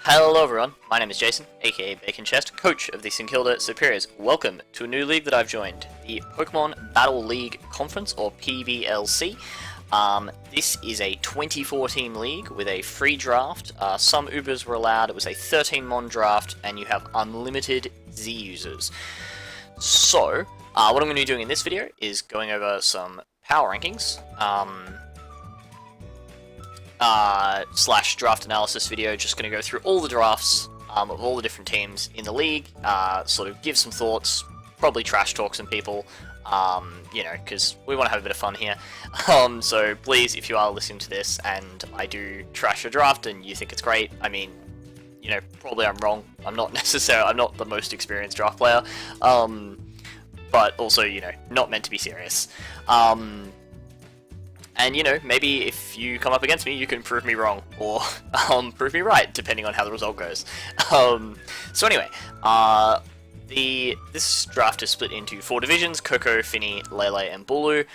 Hello everyone, my name is Jason, aka Bacon Chest, coach of the St Kilda Superiors. Welcome to a new league that I've joined, the Pokemon Battle League Conference, or PBLC. This is a 24-team league with a free draft. Some Ubers were allowed. It was a 13-mon draft, and you have unlimited Z users. So, what I'm going to be doing in this video is going over some power rankings, slash draft analysis video. Just going to go through all the drafts of all the different teams in the league, sort of give some thoughts, probably trash talk some people, you know, because we want to have a bit of fun here. So please, if you are listening to this and I do trash a draft and you think it's great, I mean, you know, probably I'm wrong. I'm not the most experienced draft player, but also, you know, not meant to be serious. And, you know, maybe if you come up against me, you can prove me wrong, or prove me right, depending on how the result goes. So anyway, this draft is split into 4 divisions: Koko, Finny, Lele, and Bulu.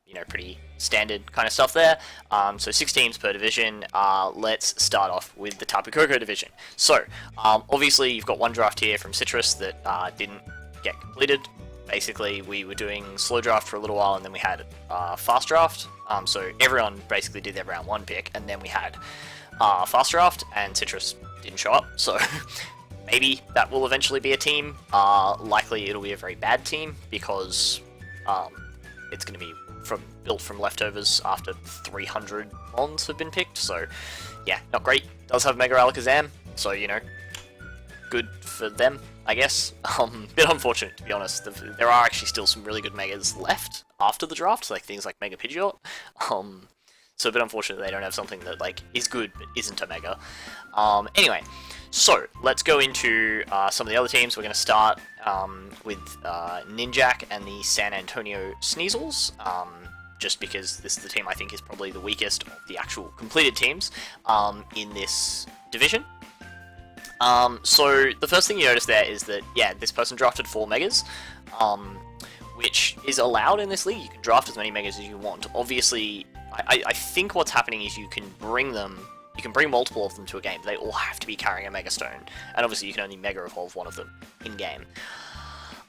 You know, pretty standard kind of stuff there. So 6 teams per division. Let's start off with the Tapu Koko division. So, obviously you've got one draft here from Citrus that didn't get completed. Basically, we were doing slow draft for a little while, and then we had fast draft. So everyone basically did their round 1 pick, and then we had fast draft, and Citrus didn't show up. So maybe that will eventually be a team. Likely it'll be a very bad team, because it's going to be built from leftovers after 300 mons have been picked. So yeah, not great. Does have Mega Alakazam, so, you know, good for them, I guess. Bit unfortunate, to be honest. There are actually still some really good Megas left after the draft, like things like Mega Pidgeot. So a bit unfortunate they don't have something that, like, is good but isn't a Mega. Anyway, so let's go into some of the other teams. We're going to start with Ninjak and the San Antonio Sneasels, just because this is the team I think is probably the weakest of the actual completed teams in this division. So the first thing you notice there is that, yeah, this person drafted 4 Megas, which is allowed in this league. You can draft as many Megas as you want. Obviously, I think what's happening is you can bring multiple of them to a game. They all have to be carrying a Mega Stone, and obviously you can only Mega Evolve one of them in-game.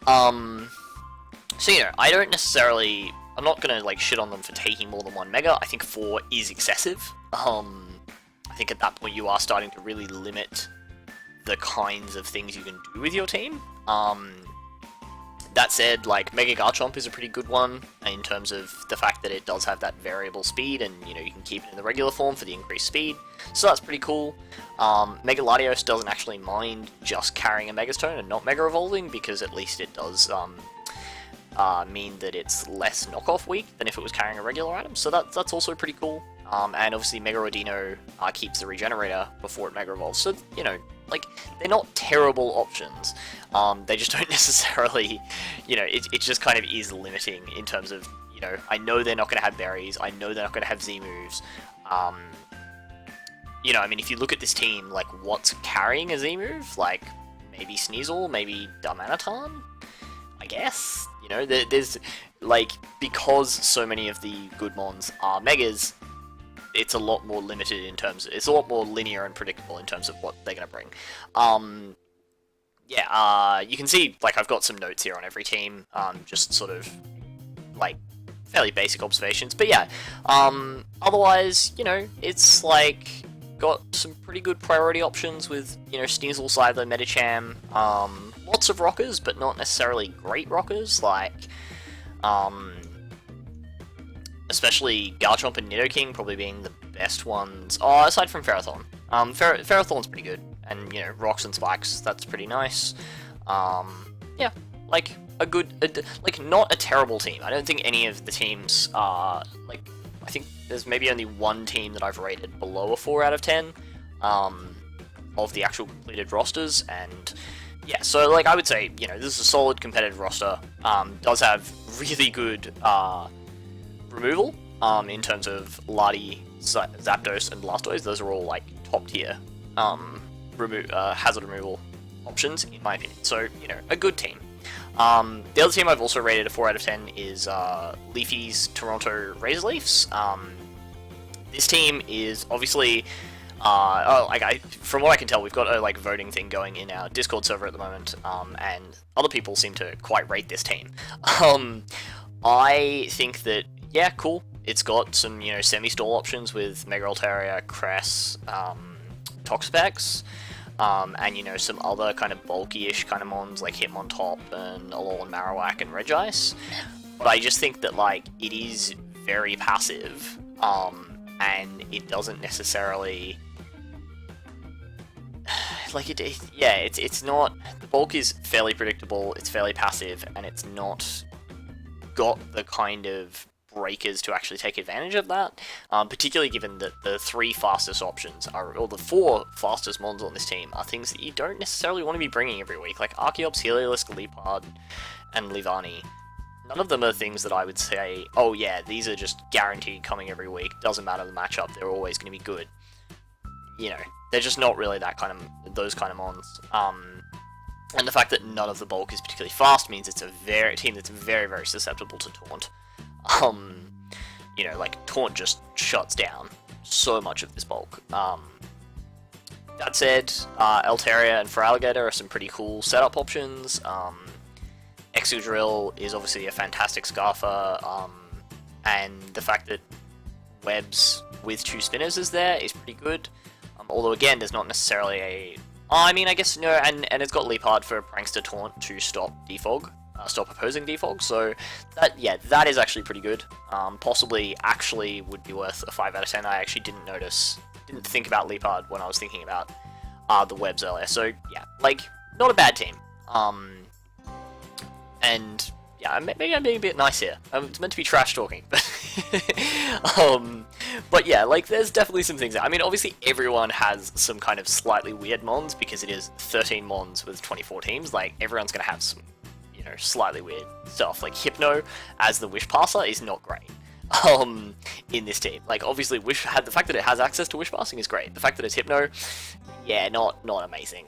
So, you know, I'm not gonna, like, shit on them for taking more than 1 Mega. I think 4 is excessive. I think at that point you are starting to really limit the kinds of things you can do with your team. That said, like, Mega Garchomp is a pretty good one in terms of the fact that it does have that variable speed, and, you know, you can keep it in the regular form for the increased speed, so that's pretty cool. Mega Latios doesn't actually mind just carrying a Mega Stone and not Mega Evolving, because at least it does mean that it's less knockoff weak than if it was carrying a regular item, so that's also pretty cool. And obviously Mega Rodino keeps the Regenerator before it Mega Evolves, so, you know, like, they're not terrible options. They just don't necessarily, you know, it just kind of is limiting in terms of, you know, I know they're not going to have berries, I know they're not going to have Z moves. You know, I mean, if you look at this team, like, what's carrying a Z move? Like, maybe Sneasel, maybe Darmanitan, I guess? You know, there's, like, because so many of the good mons are Megas, it's a lot more limited in terms of, it's a lot more linear and predictable in terms of what they're going to bring. Yeah, you can see, like, I've got some notes here on every team, just sort of, like, fairly basic observations, but yeah, otherwise, you know, it's, like, got some pretty good priority options with, you know, Sneasel, Scyther, Medicham, lots of rockers, but not necessarily great rockers, like, especially Garchomp and Nidoking probably being the best ones. Oh, aside from Ferrothorn. Ferrothorn's pretty good. And, you know, Rocks and Spikes, that's pretty nice. Yeah, like, like, not a terrible team. I don't think any of the teams are, like, I think there's maybe only one team that I've rated below a 4 out of 10, of the actual completed rosters, and yeah, so, like, I would say, you know, this is a solid competitive roster. Does have really good, removal, in terms of Lati, Zapdos, and Blastoise. Those are all, like, top tier hazard removal options, in my opinion. So, you know, a good team. The other team I've also rated a 4 out of 10 is Leafy's Toronto Razor Leafs. This team is obviously From what I can tell, we've got a like voting thing going in our Discord server at the moment, and other people seem to quite rate this team. I think that, yeah, cool. It's got some, you know, semi-stall options with Mega Altaria, Cress, Toxapex, and, you know, some other kind of bulky-ish kind of mons like Hitmontop and Alolan Marowak and Regice. But I just think that, like, it is very passive, and it doesn't necessarily... like, it's not... The bulk is fairly predictable, it's fairly passive, and it's not got the kind of breakers to actually take advantage of that, particularly given that the 3 fastest options are, or the 4 fastest mons on this team are things that you don't necessarily want to be bringing every week, like Archeops, Heliolisk, Leopard, and Livani. None of them are things that I would say, oh yeah, these are just guaranteed coming every week, doesn't matter the matchup, they're always going to be good. You know, they're just not really that kind of, those kind of mons. And the fact that none of the bulk is particularly fast means it's a team that's very, very susceptible to taunt. You know, like, taunt just shuts down so much of this bulk. That said, Altaria and Feraligatr are some pretty cool setup options. Excadrill is obviously a fantastic Scarfer, and the fact that Webs with 2 spinners is there is pretty good. Although, again, there's not necessarily a... I mean, I guess, no, and it's got Leopard for Prankster Taunt to stop defog, stop opposing defog, so that, yeah, that is actually pretty good. Possibly actually would be worth a 5 out of 10. I actually didn't think about Leopard when I was thinking about the Webs earlier, so yeah, like, not a bad team. And yeah, maybe I'm being a bit nice here. It's meant to be trash talking, but yeah, like, there's definitely some things. I mean, obviously everyone has some kind of slightly weird mons because it is 13 mons with 24 teams. Like, everyone's gonna have some, you know, slightly weird stuff. Like, Hypno as the Wish Passer is not great. In this team, like, obviously the fact that it has access to Wish Passing is great. The fact that it's Hypno, yeah, not amazing.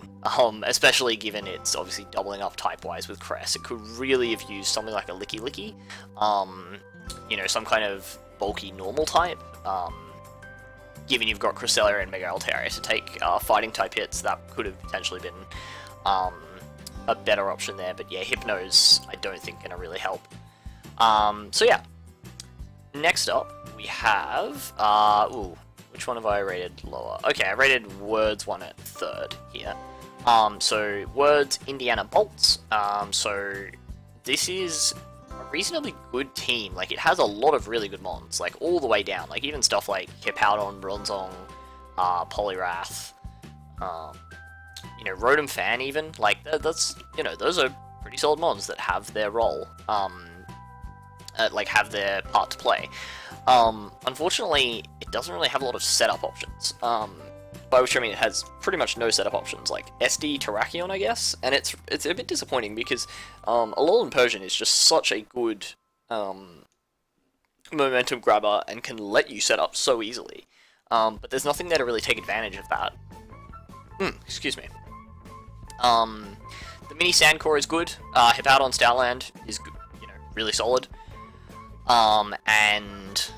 Especially given it's obviously doubling up type-wise with Cress. It could really have used something like a Licky Licky, you know, some kind of bulky normal type. Given you've got Cresselia and Mega Altaria to take fighting type hits, that could have potentially been a better option there. But yeah, Hypno's, I don't think, gonna really help. So yeah. Next up, we have, which one have I rated lower? Okay, I rated Words 1 at 3rd here. So Words, Indiana Bolts. So this is a reasonably good team. Like, it has a lot of really good mons, like, all the way down. Like, even stuff like Hippowdon, Bronzong, Poliwrath, you know, Rotom Fan even. Like, that's, you know, those are pretty solid mons that have their role. Like, have their part to play. Unfortunately, it doesn't really have a lot of setup options. By which I mean it has pretty much no setup options, like SD Terrakion, I guess, and it's a bit disappointing because Alolan Persian is just such a good momentum grabber and can let you set up so easily. But there's nothing there to really take advantage of that. Excuse me. The mini Sandcore is good. Hippowdon Stoutland is, you know, really solid. And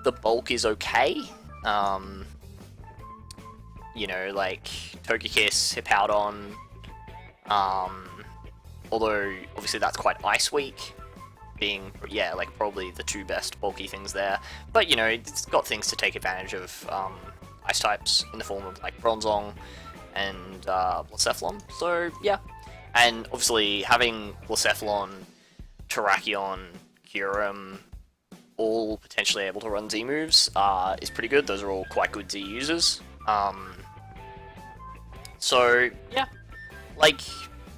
the bulk is okay. You know, like Togekiss, Hippowdon, although obviously that's quite Ice Weak, being, yeah, like probably the 2 best bulky things there. But, you know, it's got things to take advantage of Ice types in the form of like Bronzong and Blacephalon. So yeah, and obviously having Blacephalon, Terrakion, Kyurem, all potentially able to run Z moves is pretty good. Those are all quite good Z users. So yeah, like,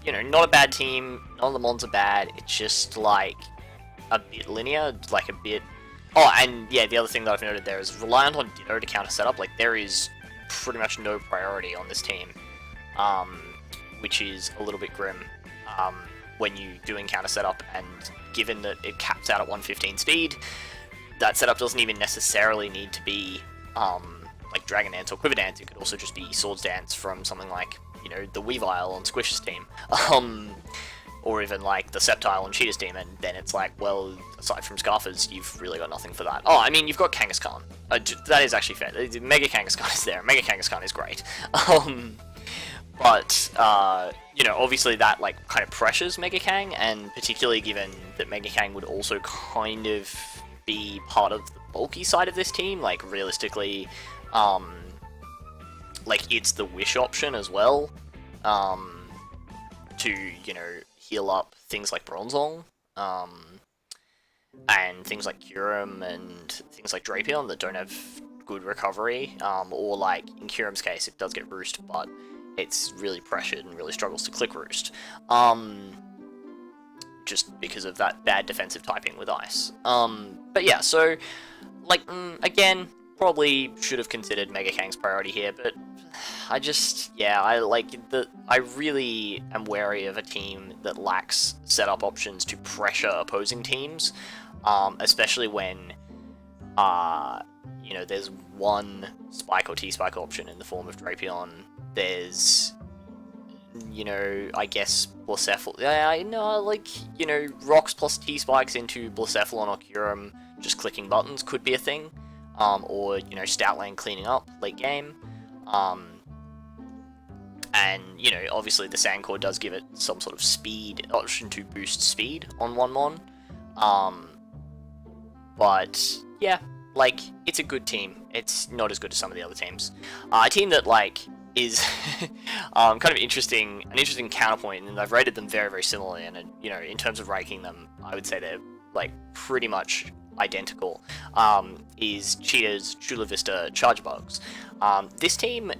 you know, not a bad team. None of the mons are bad. It's just like a bit linear, like a bit. Oh, and yeah, the other thing that I've noted there is reliant on Ditto to counter setup. Like, there is pretty much no priority on this team, which is a little bit grim when you doing counter setup. And given that it caps out at 115 speed, that setup doesn't even necessarily need to be like Dragon Dance or Quiver Dance. It could also just be Swords Dance from something like, you know, the Weavile on Squish's team. or even like the Sceptile and Cheetah's Demon, then it's like, well, aside from Scarfers, you've really got nothing for that. Oh, I mean, you've got Kangaskhan. That is actually fair. Mega Kangaskhan is there. Mega Kangaskhan is great. But, you know, obviously that, like, kind of pressures Mega Kang, and particularly given that Mega Kang would also kind of be part of the bulky side of this team, like, realistically, like, it's the Wish option as well, to, you know, heal up things like Bronzong, and things like Kyurem and things like Drapion that don't have good recovery, or, like, in Kyurem's case, it does get Roost, but it's really pressured and really struggles to click Roost, just because of that bad defensive typing with Ice. But yeah, so, like, again, probably should have considered Mega Kang's priority here, but I just, yeah, I really am wary of a team that lacks setup options to pressure opposing teams, especially when, you know, there's one Spike or T-Spike option in the form of Drapion. There's, you know, I guess Blacephalon. Yeah, no, like, you know, Rocks plus T-Spikes into Blacephalon or Kyurem, just clicking buttons could be a thing. Or, you know, Stoutland cleaning up late game. And, you know, obviously the Sandcore does give it some sort of speed option to boost speed on 1-Mon. But, yeah, like, it's a good team. It's not as good as some of the other teams. A team that, like, is kind of an interesting counterpoint, and I've rated them very, very similarly, and, you know, in terms of ranking them, I would say they're, like, pretty much identical, is Cheetah's Chula Vista Charge Bugs. This team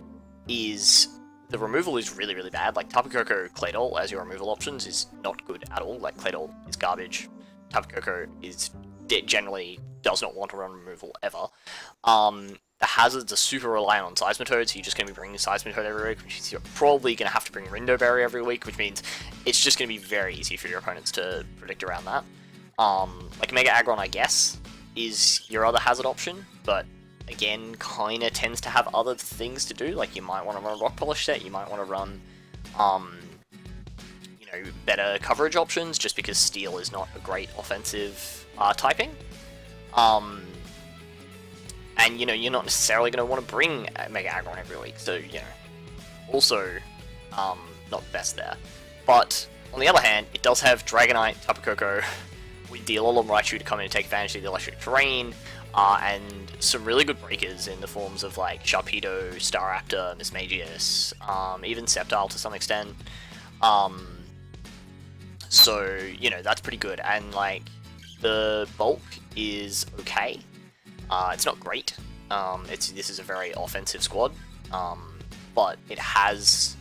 is, the removal is really, really bad. Like, Tapu Koko Claydol as your removal options is not good at all. Like, Claydol is garbage. Tapu Koko is generally does not want to run removal ever. The hazards are super reliant on Seismitoad, so you're just going to be bringing Seismitoad every week, which means you're probably going to have to bring Rindo Berry every week, which means it's just going to be very easy for your opponents to predict around that. Like Mega Aggron, I guess, is your other hazard option, but again, kind of tends to have other things to do. Like, you might want to run a Rock Polish set, you might want to run, you know, better coverage options, just because Steel is not a great offensive typing. And, you know, you're not necessarily going to want to bring Mega Aggron every week, so, you know, also, not the best there. But, on the other hand, it does have Dragonite, Tapu Koko, with the Alolan Raichu to come in and take advantage of the electric terrain, and some really good breakers in the forms of, like, Sharpedo, Staraptor, Mismagius, even Sceptile to some extent. So, you know, that's pretty good, and, like, the bulk is okay. It's not great. This is a very offensive squad, but it has...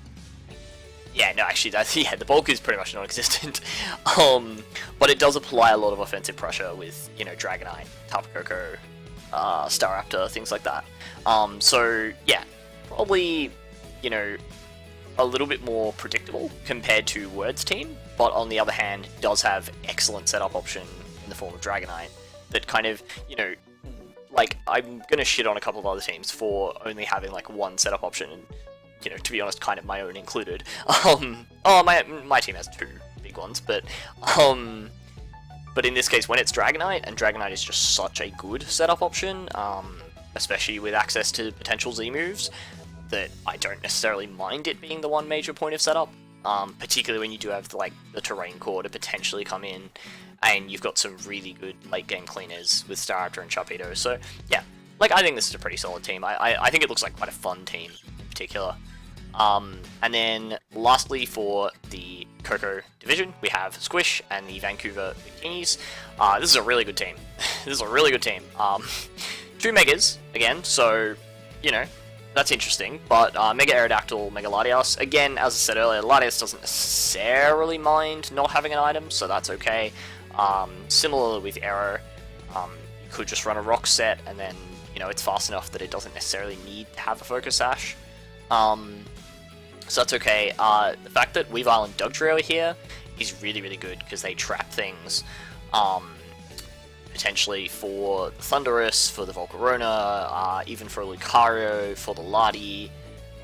Yeah, no, actually, the bulk is pretty much non-existent. But it does apply a lot of offensive pressure with, you know, Dragonite, Tapu Koko, Staraptor, things like that. So, yeah, probably, you know, a little bit more predictable compared to Word's team, but on the other hand, does have excellent setup option in the form of Dragonite that kind of, you know, like, I'm gonna shit on a couple of other teams for only having, like, one setup option, and, you know, to be honest, kind of my own included. My team has two big ones, but in this case, when it's Dragonite, and Dragonite is just such a good setup option, especially with access to potential Z moves, that I don't necessarily mind it being the one major point of setup, particularly when you do have, like, the Terrain Core to potentially come in, and you've got some really good late-game cleaners with Staraptor and Sharpedo, so, yeah, like, I think this is a pretty solid team. I think it looks like quite a fun team, in particular. And then, lastly, for the Koko division, we have Squish and the Vancouver Bikinis. This is a really good team. This is a really good team. Two Megas, again, so, you know, that's interesting, but Mega Aerodactyl, Mega Latias, again, as I said earlier, Latias doesn't necessarily mind not having an item, so that's okay. Similarly with Aero, you could just run a rock set, and then, you know, it's fast enough that it doesn't necessarily need to have a Focus Sash. So that's okay. The fact that Weavile and Dugtrio are here is really, really good, because they trap things, potentially for the Thundurus, for the Volcarona, even for Lucario, for the Lati,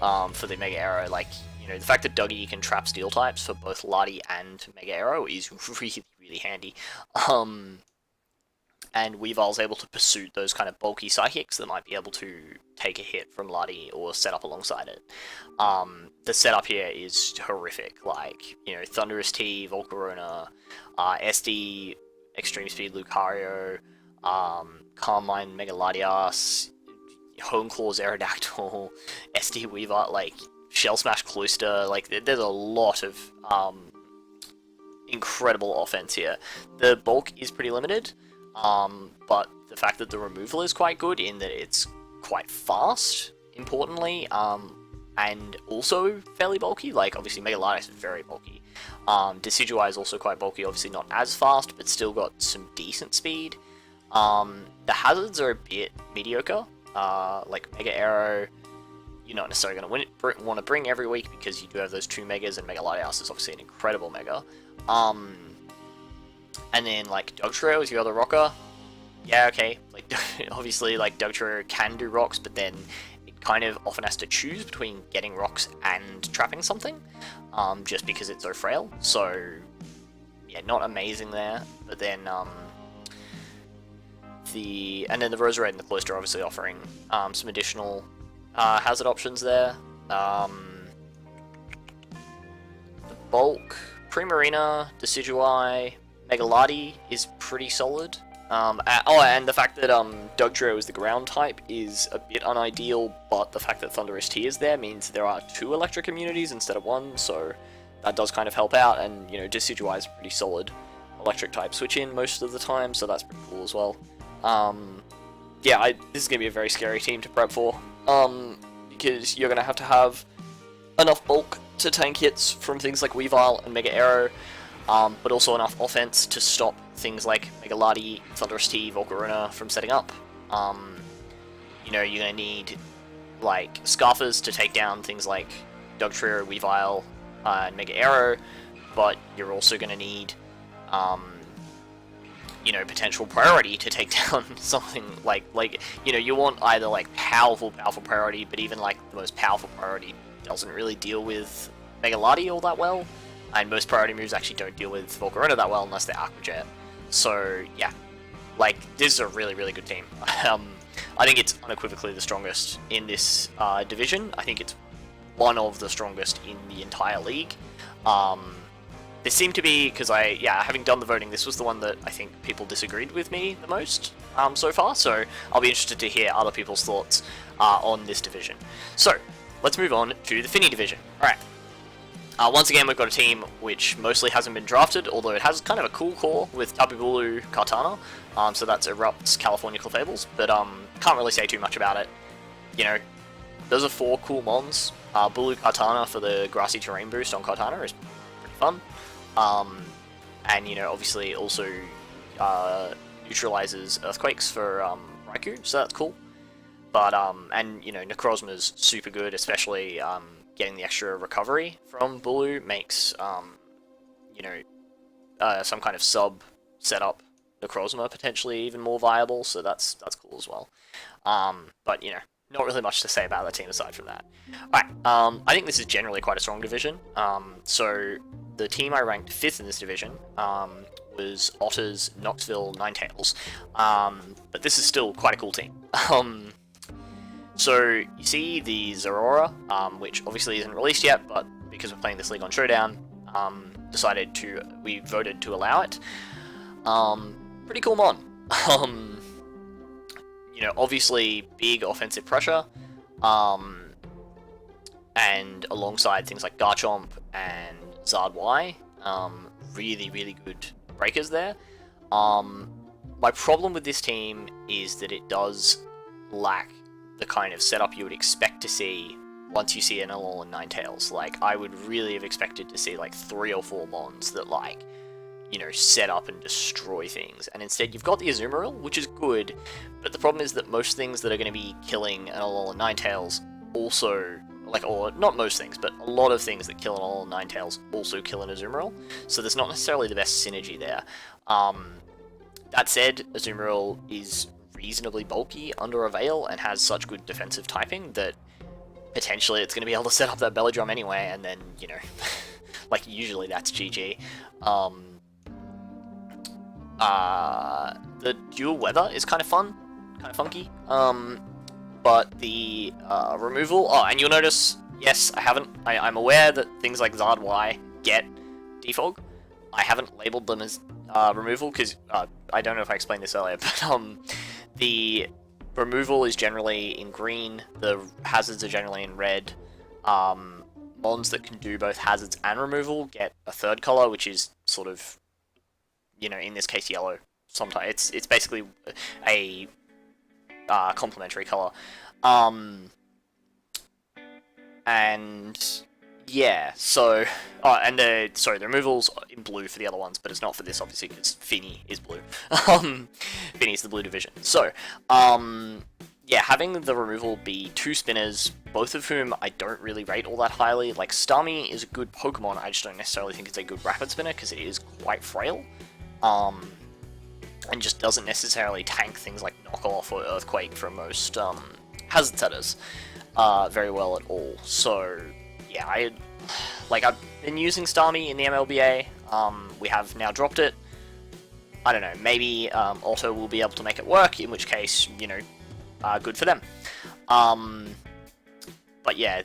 for the Mega Arrow. Like, you know, the fact that Dougie can trap steel types for both Lardy and Mega Arrow is really, really handy. And Weavile's able to pursue those kind of bulky psychics that might be able to take a hit from Lardy or set up alongside it. The setup here is horrific. Like, you know, Thunderous T, Volcarona, SD, Extreme Speed Lucario, Carmine Megaladias, Home Claws Aerodactyl, SD Weaver, like Shell Smash Cloister. Like, there's a lot of incredible offense here. The bulk is pretty limited, but the fact that the removal is quite good in that it's quite fast, importantly, and also fairly bulky. Like, obviously Megaladias is very bulky. Decidueye is also quite bulky, obviously not as fast, but still got some decent speed. The hazards are a bit mediocre. Like Mega Arrow, you're not necessarily going to want to bring every week because you do have those 2 Megas, and Megaladias is obviously an incredible Mega. And then, like, Dugtrio is your other rocker. Yeah, okay. Like, obviously, like, Dugtrio can do rocks, but then it kind of often has to choose between getting rocks and trapping something, just because it's so frail. So, yeah, not amazing there. But then, the Roserade and the Cloister are obviously offering some additional hazard options there. The bulk, Primarina, Decidueye, Megaladi is pretty solid. And the fact that Dugtrio is the ground type is a bit unideal, but the fact that Thunderous T is there means there are 2 electric immunities instead of 1, so that does kind of help out. And, you know, Decidueye is a pretty solid electric type switch in most of the time, so that's pretty cool as well. Yeah, this is going to be a very scary team to prep for, because you're going to have enough bulk to tank hits from things like Weavile and Mega Arrow, but also enough offense to stop things like Megaladi, Thunderous T, Volcarona from setting up. You know, you're going to need, like, Scarfers to take down things like Dugtrio, Weavile, and Mega Arrow, but you're also going to need, you know, potential priority to take down something like, you know, you want either, like, powerful priority, but even, like, the most powerful priority doesn't really deal with Megaladi all that well, and most priority moves actually don't deal with Volcarona that well unless they're Aqua Jet. So, yeah, like, this is a really, really good team. I think it's unequivocally the strongest in this division. I think it's one of the strongest in the entire league. This seemed to be, because having done the voting, this was the one that I think people disagreed with me the most so far, so I'll be interested to hear other people's thoughts on this division. So, let's move on to the Finny division. Alright. Once again, we've got a team which mostly hasn't been drafted, although it has kind of a cool core with Tapu Bulu, Kartana, so that's Erupts, California Clefable, but can't really say too much about it. You know, those are 4 cool mons. Bulu Kartana for the Grassy Terrain boost on Kartana is pretty fun. And, you know, obviously also neutralizes Earthquakes for Raikou, so that's cool. But, and, you know, Necrozma's super good, especially getting the extra recovery from Bulu makes, you know, some kind of sub setup Necrozma potentially even more viable, so that's cool as well. But, you know, not really much to say about the team aside from that. Alright, I think this is generally quite a strong division. So the team I ranked 5th in this division was Otters, Knoxville, Ninetales. But this is still quite a cool team. So you see the Zeraora, which obviously isn't released yet, but because we're playing this league on Showdown, we voted to allow it. Pretty cool mon. You know, obviously big offensive pressure, and alongside things like Garchomp and Zardwai, really, really good breakers there. My problem with this team is that it does lack the kind of setup you would expect to see once you see an Alolan Ninetales. Like, I would really have expected to see like 3 or 4 mons that, like, you know, set up and destroy things, and instead you've got the Azumarill, which is good, but the problem is that most things that are going to be killing an Alolan Ninetales also, like, or not most things, but a lot of things that kill an Alolan Ninetales also kill an Azumarill, so there's not necessarily the best synergy there. That said, Azumarill is reasonably bulky under a Veil and has such good defensive typing that potentially it's going to be able to set up that belly drum anyway, and then, you know, like, usually that's GG. The dual weather is kind of fun, kind of funky, but the removal, oh, and you'll notice, yes, I'm aware that things like Zard Y get defog. I haven't labeled them as removal, because I don't know if I explained this earlier, but the removal is generally in green, the hazards are generally in red. Mons that can do both hazards and removal get a third color, which is sort of, you know, in this case yellow. Sometimes it's basically a complementary color. And yeah, so and the removal's in blue for the other ones, but it's not for this obviously because Finny is blue. Finny's the blue division. So yeah, having the removal be 2 spinners, both of whom I don't really rate all that highly. Like, Starmie is a good Pokemon, I just don't necessarily think it's a good rapid spinner because it is quite frail. And just doesn't necessarily tank things like Knockoff or Earthquake from most hazard setters very well at all. So yeah, I've been using Starmie in the MLBA. We have now dropped it. I don't know, maybe Otto will be able to make it work, in which case, you know, good for them. But yeah,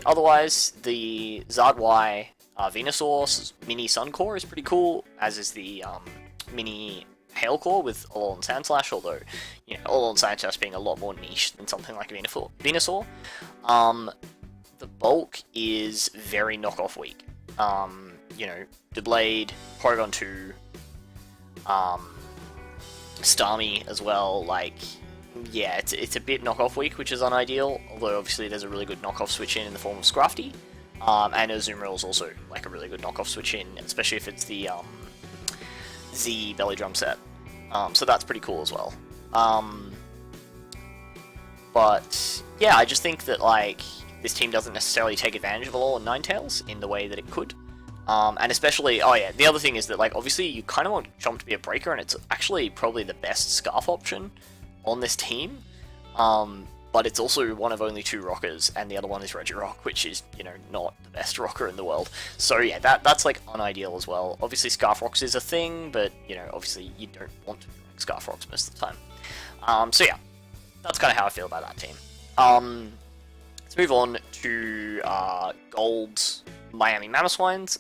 otherwise, the Zard Y Venusaur's mini Sun Core is pretty cool, as is the mini Hail Core with Alolan Sandslash, although, you know, Alolan Sandslash being a lot more niche than something like Venusaur. The bulk is very knockoff weak. You know, Deblade, Porygon 2, Starmie as well, like, yeah, it's a bit knockoff weak, which is unideal, although obviously there's a really good knockoff switch in the form of Scrafty, and Azumarill is also like a really good knockoff switch in, especially if it's the Z belly drum set, so that's pretty cool as well. But yeah, I just think that, like, this team doesn't necessarily take advantage of Alolan Ninetales in the way that it could. And especially, oh yeah, the other thing is that, like, obviously you kind of want Chomp to be a breaker, and it's actually probably the best Scarf option on this team. But it's also one of only 2 rockers, and the other one is Regirock, which is, you know, not the best rocker in the world. So yeah, that's like unideal as well. Obviously Scarf Rocks is a thing, but, you know, obviously you don't want to be running Scarf Rocks most of the time. So yeah, that's kind of how I feel about that team. Let's move on to Gold's Miami Mamoswines.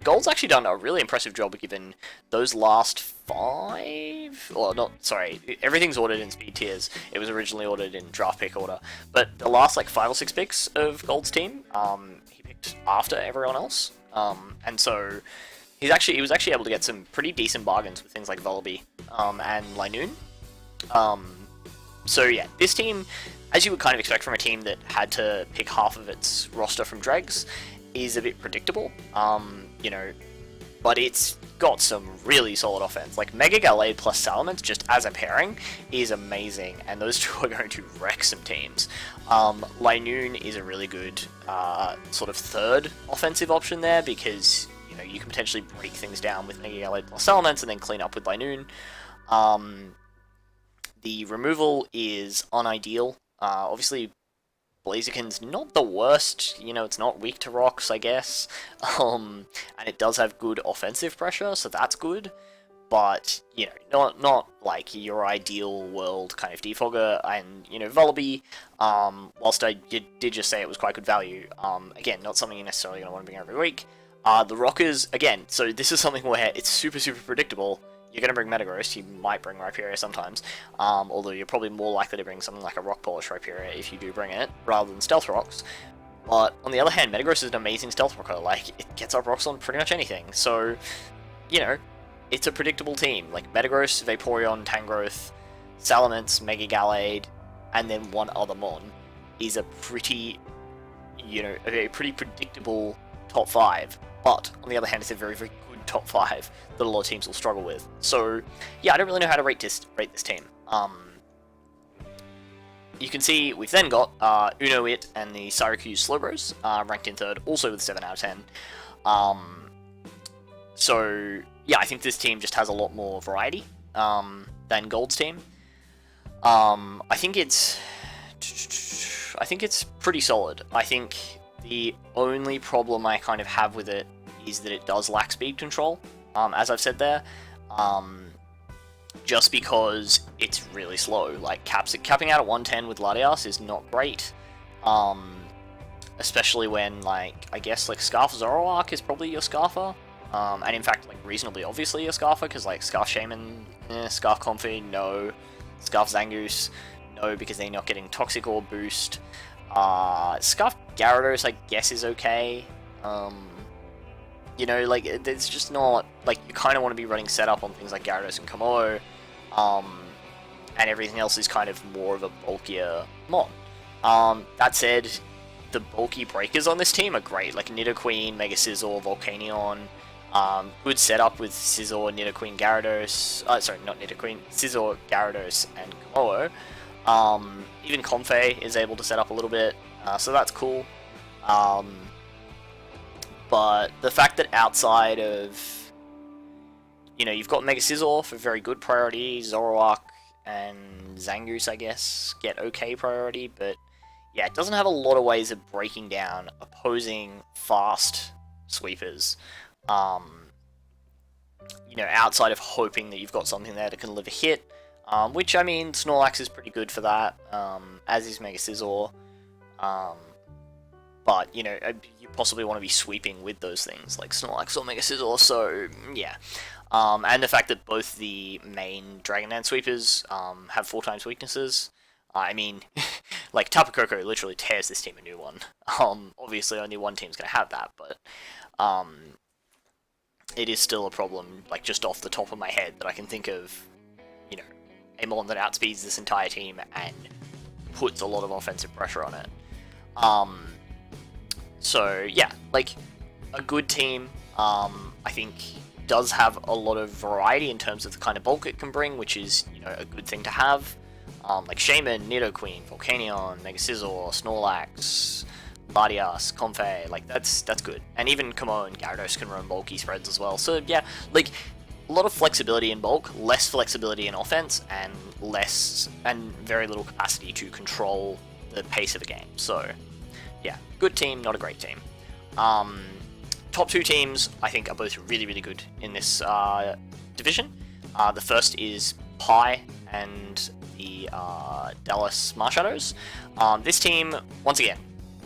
Gold's actually done a really impressive job given those last 5, or not, sorry, everything's ordered in speed tiers. It was originally ordered in draft pick order, but the last like 5 or 6 picks of Gold's team, he picked after everyone else, and so he was actually able to get some pretty decent bargains with things like Volibee and Linoon. So yeah, this team, as you would kind of expect from a team that had to pick half of its roster from dregs, is a bit predictable, you know, but it's got some really solid offense. Like, Mega Gallade plus Salamence, just as a pairing, is amazing, and those 2 are going to wreck some teams. Linoon is a really good sort of third offensive option there, because, you know, you can potentially break things down with Mega Gallade plus Salamence and then clean up with Linoon. The removal is unideal. Obviously, Blaziken's not the worst, you know, it's not weak to rocks, I guess, and it does have good offensive pressure, so that's good, but, you know, not like your ideal world kind of defogger. And, you know, Volibee, whilst I did just say it was quite good value, again, not something you're necessarily going to want to bring every week. The rockers, again, so this is something where it's super predictable. You're going to bring Metagross, you might bring Rhyperior sometimes, although you're probably more likely to bring something like a Rock Polish Rhyperior if you do bring it, rather than Stealth Rocks. But on the other hand, Metagross is an amazing Stealth Rocker, like, it gets up rocks on pretty much anything, so, you know, it's a predictable team. Like, Metagross, Vaporeon, Tangrowth, Salamence, Mega Gallade, and then one other Mon is a pretty, you know, a pretty predictable top 5, but on the other hand, it's a very good top 5 that a lot of teams will struggle with. So yeah, I don't really know how to rate this team. You can see we've then got Uno It and the Syracuse Slowbros ranked in 3rd, also with 7 out of 10. So yeah, I think this team just has a lot more variety than Gold's team. I think I think it's pretty solid. I think the only problem I kind of have with it is that it does lack speed control, as I've said there, just because it's really slow. Like, capping out at 110 with Latias is not great, especially when, like, I guess, like, Scarf Zoroark is probably your Scarfer, and in fact, like, reasonably obviously your Scarfer, because, like, Scarf Shaman, Scarf Comfy, no, Scarf Zangoose, no, because they're not getting Toxic Orb boost. Scarf Gyarados, I guess, is okay. You know, like, it's just not, like, you kind of want to be running setup on things like Gyarados and Komo, and everything else is kind of more of a bulkier mon. That said, the bulky breakers on this team are great, like Nidoqueen, Mega Scizor, Volcanion, good setup with Scizor, Nidoqueen, Gyarados, sorry, not Nidoqueen, Scizor, Gyarados, and Komo. Even Comfey is able to set up a little bit, so that's cool. But the fact that outside of, you know, you've got Mega Scizor for very good priority, Zoroark and Zangoose, I guess, get okay priority, but yeah, it doesn't have a lot of ways of breaking down opposing fast sweepers. You know, outside of hoping that you've got something there that can live a hit, which, I mean, Snorlax is pretty good for that, as is Mega Scizor. But, you know, you possibly want to be sweeping with those things, like Snorlax or Mega Scizor, so, yeah. And the fact that both the main Dragon Dance sweepers have 4 times weaknesses. I mean, like, Tapu Koko literally tears this team a new one. Obviously, only one team's going to have that, but it is still a problem, like, just off the top of my head, that I can think of, you know, a mon that outspeeds this entire team and puts a lot of offensive pressure on it. So, yeah, like, a good team, I think, does have a lot of variety in terms of the kind of bulk it can bring, which is, you know, a good thing to have. Like Shaman, Nidoqueen, Volcanion, Mega Scizor, Snorlax, Latias, Comfey, like, that's good. And even Komo and Gyarados can run bulky spreads as well. So, yeah, like, a lot of flexibility in bulk, less flexibility in offense, and very little capacity to control the pace of a game. So, yeah, good team, not a great team. Top 2 teams, I think, are both really, really good in this division. The first is Pi and the Dallas Marshadows. This team, once again,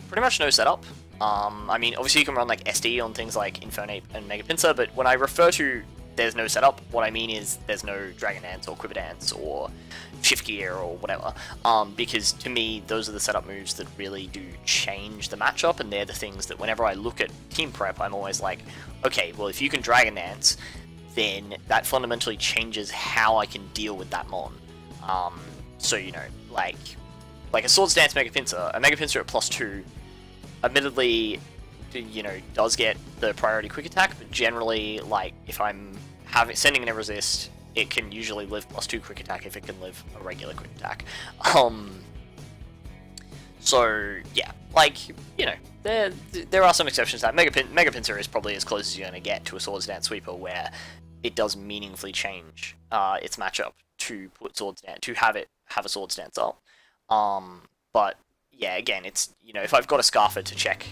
pretty much no setup. I mean, obviously you can run like SD on things like Infernape and Mega Pinsir, but when I refer to there's no setup, what I mean is there's no Dragon Dance or Quiver Dance or Shift Gear or whatever, because to me those are the setup moves that really do change the matchup, and they're the things that whenever I look at team prep, I'm always like, okay, well, if you can Dragon Dance, then that fundamentally changes how I can deal with that mon. So, you know, like a Swords Dance Mega Pinsir, a Mega Pinsir at +2, admittedly, you know, does get the priority quick attack, but generally, like, if I'm sending in a resist, it can usually live +2 quick attack if it can live a regular quick attack. So, yeah, like, you know, there are some exceptions to that. Mega Pinsir is probably as close as you're going to get to a Swords Dance Sweeper, where it does meaningfully change its matchup to put Swords Dance, to have it have a Swords Dance up. But, yeah, again, it's, you know, if I've got a Scarfer to check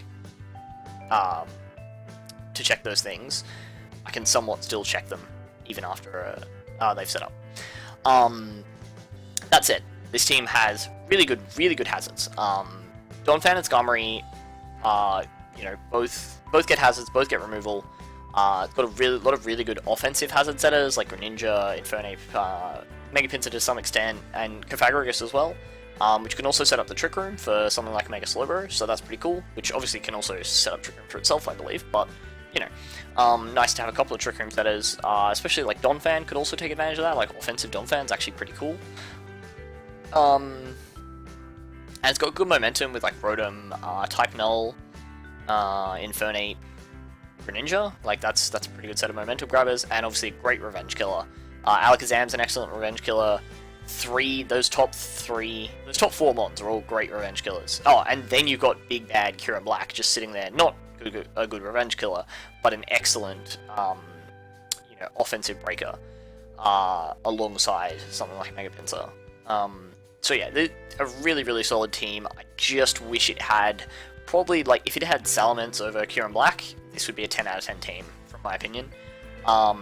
those things, I can somewhat still check them even after they've set up. That said, this team has really good hazards. Donphan and Skarmory, you know, both get hazards, both get removal. It's got a lot of really good offensive hazard setters like Greninja, Infernape, Mega Pinsir to some extent, and Cofagrigus as well, which can also set up the Trick Room for something like Mega Slowbro, so that's pretty cool, which obviously can also set up Trick Room for itself, I believe, but, you know, nice to have a couple of Trick Room setters, especially like Donphan could also take advantage of that, like offensive Donphan's actually pretty cool. And it's got good momentum with like Rotom, Type Null, Infernape, Greninja, like that's a pretty good set of momentum grabbers, and obviously a great revenge killer. Alakazam's an excellent revenge killer. Those top 4 mons are all great revenge killers. Oh, and then you've got Big Bad Kira Black just sitting there, not a good revenge killer, but an excellent, you know, offensive breaker, alongside something like Mega Pinsir. So yeah, a really, really solid team. I just wish it had probably, like, if it had Salamence over Kieran Black, this would be a 10 out of 10 team, from my opinion. But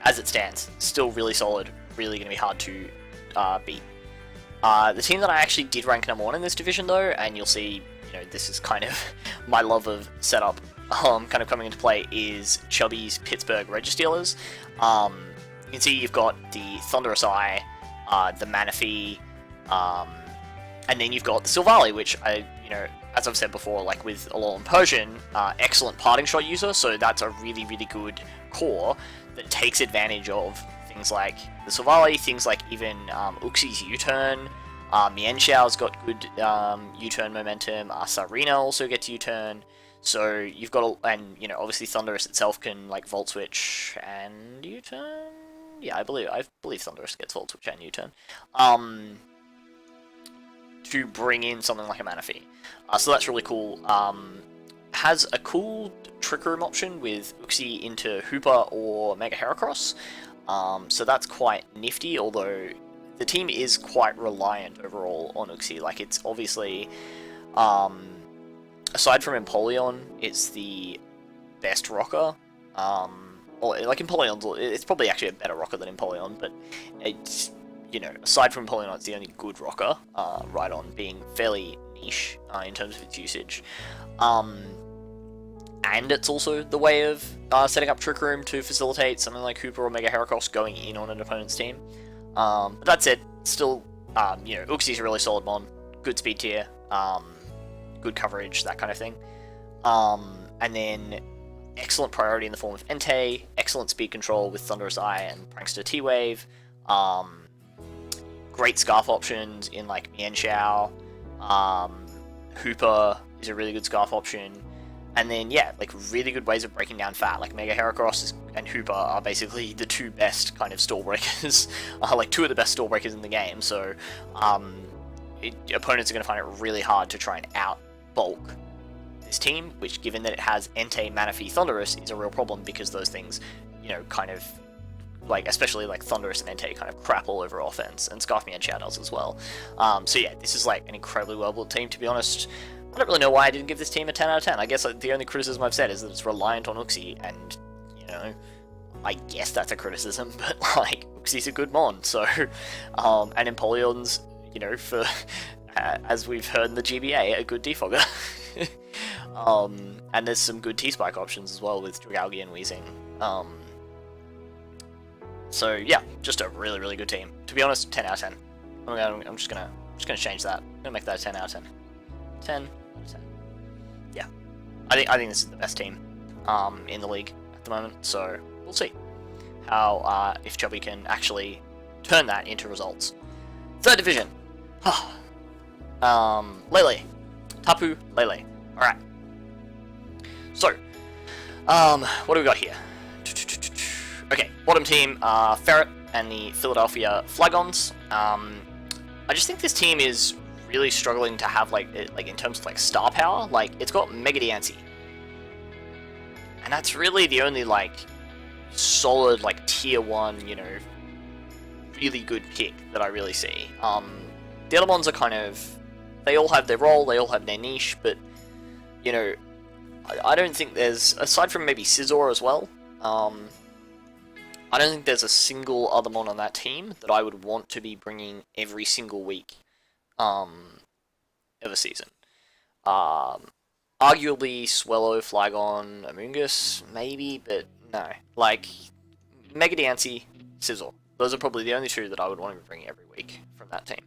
as it stands, still really solid, really going to be hard to beat. The team that I actually did rank number 1 in this division, though, and you'll see, this is kind of my love of setup kind of coming into play, is Chubby's Pittsburgh Registealers. You can see you've got the Thunderous Eye, the Manaphy, and then you've got the Silvally, which as I've said before, like with Alolan Persian, excellent parting shot user, so that's a really, really good core that takes advantage of things like the Silvally, things like even Uxie's U-turn. Mienxiao's got good U-turn momentum. Sarina also gets U-turn. So you've got, obviously Thundurus itself can like Volt Switch and U-turn. Yeah, I believe Thundurus gets Volt Switch and U-turn. To bring in something like a Manaphy. So that's really cool. Has a cool Trick Room option with Uxie into Hooper or Mega Heracross. So that's quite nifty, although the team is quite reliant overall on Uxie. Like, it's obviously, aside from Empoleon, it's the best rocker. Or, like, Empoleon's, it's probably actually a better rocker than Empoleon, but it's, aside from Empoleon, it's the only good rocker, right on being fairly niche in terms of its usage. And it's also the way of setting up Trick Room to facilitate something like Hooper or Mega Heracross going in on an opponent's team. But that said, still, Uxie's a really solid mon, good speed tier, good coverage, that kind of thing. And then excellent priority in the form of Entei, excellent speed control with Thunderous Eye and Prankster T-Wave, great Scarf options in like Mienxiao, Hooper is a really good Scarf option, and then yeah, like really good ways of breaking down fat, like Mega Heracross and Hooper are basically the two best kind of stall breakers, like two of the stall stall breakers in the game, so opponents are going to find it really hard to try and out-bulk this team, which, given that it has Entei, Manaphy, Thundurus, is a real problem because those things, kind of, like, especially like Thundurus and Entei kind of crap all over offense, and Scarf Mienxiao does as well. So yeah, this is like an incredibly well-built team, to be honest. I don't really know why I didn't give this team a 10 out of 10. I guess the only criticism I've said is that it's reliant on Uxie, and, I guess that's a criticism, but, like, Uxie's a good mon, so, and Empoleon's, for, as we've heard in the GBA, a good defogger. And there's some good T-Spike options as well with Dragalge and Weezing. So yeah, just a really, really good team. To be honest, 10 out of 10. I'm just gonna change that. I'm gonna make that a 10 out of 10. 10 out of 10. Yeah, I think this is the best team in the league at the moment. So we'll see how if Chubby can actually turn that into results. Third division. Lele, Tapu Lele. All right. So, what do we got here? Okay, bottom team, Ferret and the Philadelphia Flagons. I just think this team is really struggling to have, like in terms of, like, star power. Like, it's got Mega Diancie. And that's really the only, like, solid, like, tier 1, really good kick that I really see. The other ones are kind of, they all have their role, they all have their niche, but, I don't think there's, aside from maybe Scizor as well, I don't think there's a single other mon on that team that I would want to be bringing every single week of a season. Arguably Swellow, Flygon, Amoonguss, maybe, but no. Like, Mega Diancie, Scizor. Those are probably the only two that I would want to be bringing every week from that team.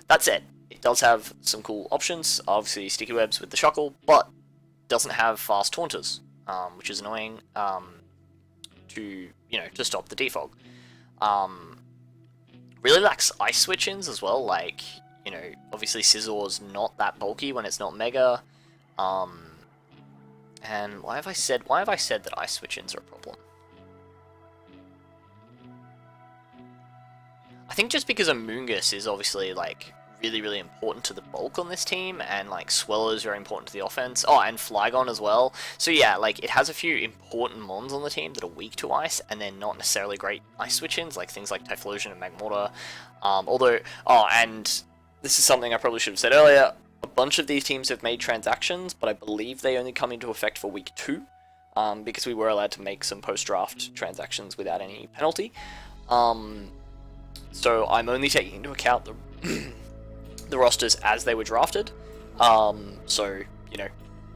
That said, it does have some cool options, obviously Sticky Webs with the Shuckle, but doesn't have fast Taunters, which is annoying to stop the defog. Really lacks Ice Switch-ins as well, like, obviously Scizor's not that bulky when it's not Mega, and why have I said that Ice Switch-ins are a problem? I think just because Amoonguss is obviously, like, really, really important to the bulk on this team, and like Swellow is very important to the offense. Oh, and Flygon as well. So yeah, like it has a few important mons on the team that are weak to ice, and they're not necessarily great ice switch-ins, like things like Typhlosion and Magmortar. Although, oh, and this is something I probably should have said earlier, a bunch of these teams have made transactions, but I believe they only come into effect for week 2, because we were allowed to make some post-draft transactions without any penalty. So I'm only taking into account the the rosters as they were drafted. So, you know,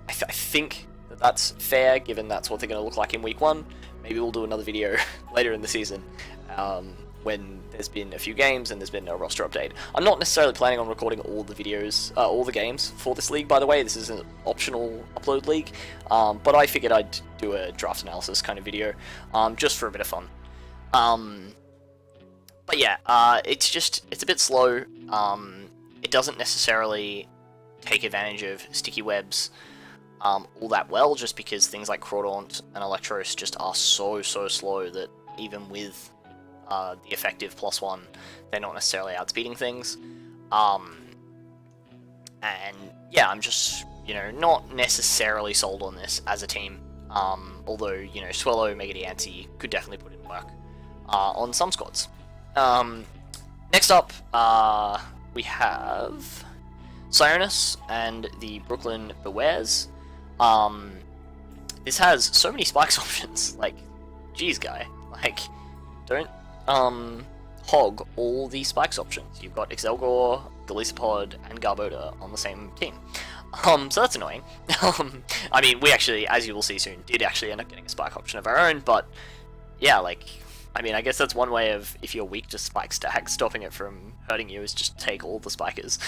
I think that that's fair, given that's what they're going to look like in week 1. Maybe we'll do another video later in the season, when there's been a few games and there's been a roster update. I'm not necessarily planning on recording all the videos, all the games for this league, by the way. This is an optional upload league, but I figured I'd do a draft analysis kind of video, just for a bit of fun. But yeah, it's a bit slow. It doesn't necessarily take advantage of sticky webs all that well, just because things like Crawdaunt and Electros just are so slow that even with the effective +1, they're not necessarily outspeeding things. And yeah, I'm just, you know, not necessarily sold on this as a team. Although, you know, Swellow, Mega Diancie could definitely put in work on some squads. Next up, we have Sionis and the Brooklyn Bewares. This has so many spikes options. Like, geez, guy. Like, don't hog all the spikes options. You've got Excelgor, Golisopod, and Garbodor on the same team. So that's annoying. I mean, we actually, as you will see soon, did actually end up getting a spike option of our own, but yeah, like, I mean, I guess that's one way of, if you're weak to spike stack, stopping it from hurting you is just take all the spikers.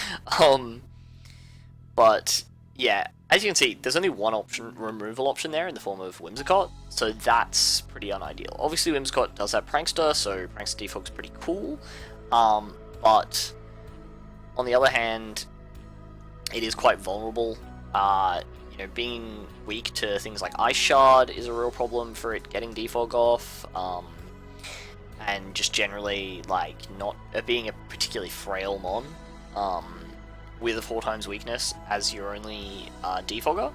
But yeah, as you can see, there's only one option, removal option there in the form of Whimsicott, so that's pretty unideal. Obviously, Whimsicott does have Prankster, so Prankster Defog's pretty cool, but on the other hand, it is quite vulnerable. You know, being weak to things like Ice Shard is a real problem for it getting Defog off, and just generally, like, not being a particularly frail mon, with a 4x weakness as your only defogger,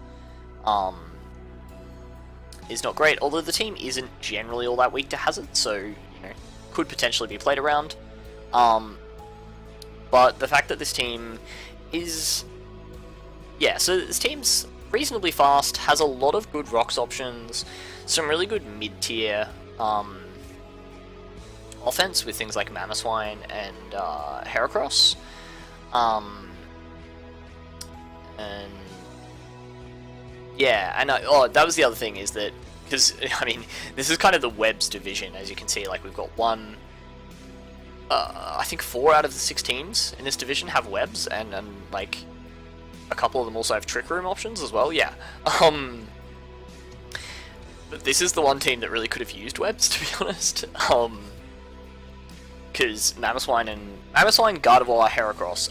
is not great, although the team isn't generally all that weak to Hazard, so, you know, could potentially be played around. But the fact that this team is... Yeah, so this team's reasonably fast, has a lot of good rocks options, some really good mid-tier offense with things like Mamoswine and Heracross. And yeah, and that was the other thing, is that, because, I mean, this is kind of the webs division, as you can see. Like, we've got I think 4 out of the 6 teams in this division have webs, and like, a couple of them also have Trick Room options as well, yeah. But this is the one team that really could have used webs, to be honest. Because Mamoswine, Gardevoir, Heracross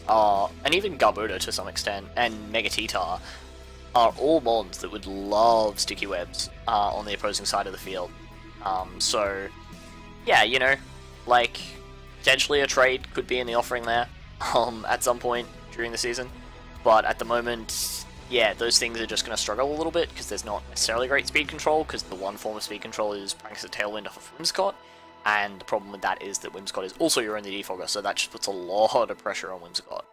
and even Garbodor to some extent, and Megatitar are all mons that would love sticky webs on the opposing side of the field. So, yeah, you know, like, potentially a trade could be in the offering there at some point during the season. But at the moment, yeah, those things are just going to struggle a little bit, because there's not necessarily great speed control, because the one form of speed control is Prankster Tailwind off of Whimsicott. And the problem with that is that Whimsicott is also your only defogger, so that just puts a lot of pressure on Whimsicott.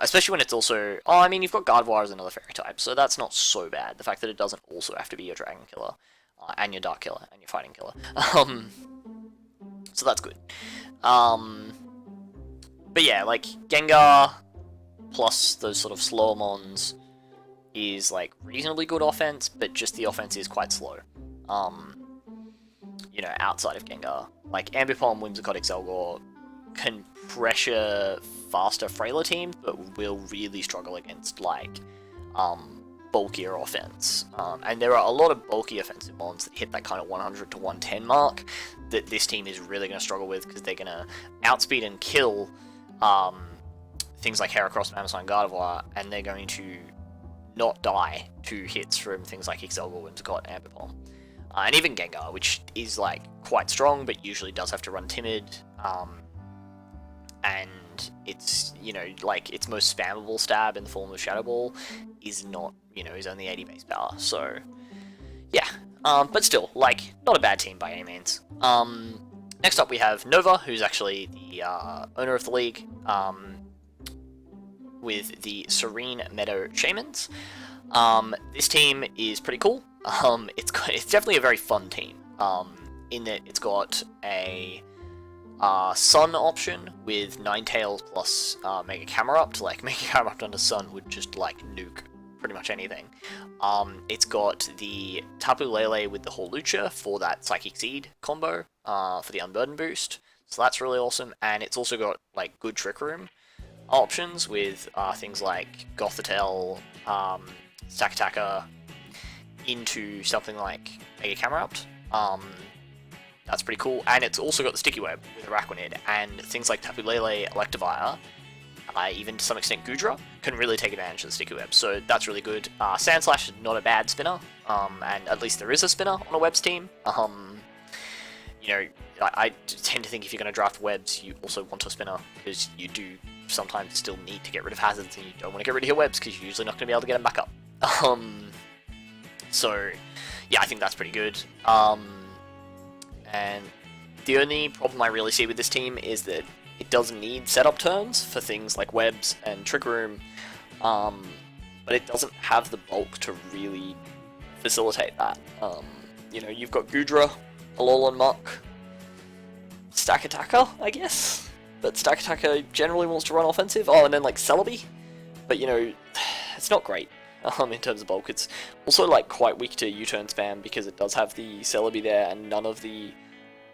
Especially when it's also... Oh, I mean, you've got Gardevoir as another Fairy type, so that's not so bad. The fact that it doesn't also have to be your Dragon Killer, and your Dark Killer, and your Fighting Killer. So that's good. But yeah, like, Gengar plus those sort of slower mons is, like, reasonably good offense, but just the offense is quite slow. You know, outside of Gengar. Like, Ambipom, Whimsicott, Excelgor can pressure faster, frailer teams, but will really struggle against, like, bulkier offense. And there are a lot of bulky offensive mons that hit that kind of 100 to 110 mark that this team is really going to struggle with, because they're going to outspeed and kill things like Heracross, Mamoswine, Gardevoir, and they're going to not die to hits from things like Excelgor, Whimsicott, Ambipom. And even Gengar, which is, like, quite strong, but usually does have to run timid. and it's, you know, like its most spammable stab in the form of Shadow Ball is not, you know, is only 80 base power. So yeah, but still, like, not a bad team by any means. Next up we have Nova, who's actually the owner of the league, with the Serene Meadow Shamans. This team is pretty cool. It's definitely a very fun team, in that it's got a Sun option with Ninetales plus Mega Camerupt. Like, Mega Camerupt under Sun would just, like, nuke pretty much anything. It's got the Tapu Lele with the Hawlucha for that Psychic Seed combo, for the Unburden boost, so that's really awesome. And it's also got, like, good Trick Room options with things like Gothitelle, Stakataka into something like Mega Camerupt. That's pretty cool, and it's also got the Sticky Web with Araquanid, and things like Tapu Lele, Electivire, even to some extent Goodra, can really take advantage of the Sticky Web, so that's really good. Sandslash is not a bad spinner, and at least there is a spinner on a Webs team. You know, I tend to think if you're going to draft Webs, you also want a spinner, because you do sometimes still need to get rid of hazards, and you don't want to get rid of your Webs, because you're usually not going to be able to get them back up. So, yeah, I think that's pretty good. And the only problem I really see with this team is that it doesn't need setup turns for things like Webs and Trick Room, but it doesn't have the bulk to really facilitate that. You know, you've got Goodra, Alolan Muck, Stakataka, I guess, but Stakataka generally wants to run offensive. Oh, and then like Celebi, but you know, it's not great. In terms of bulk, it's also like quite weak to U-turn spam because it does have the Celebi there, and none of the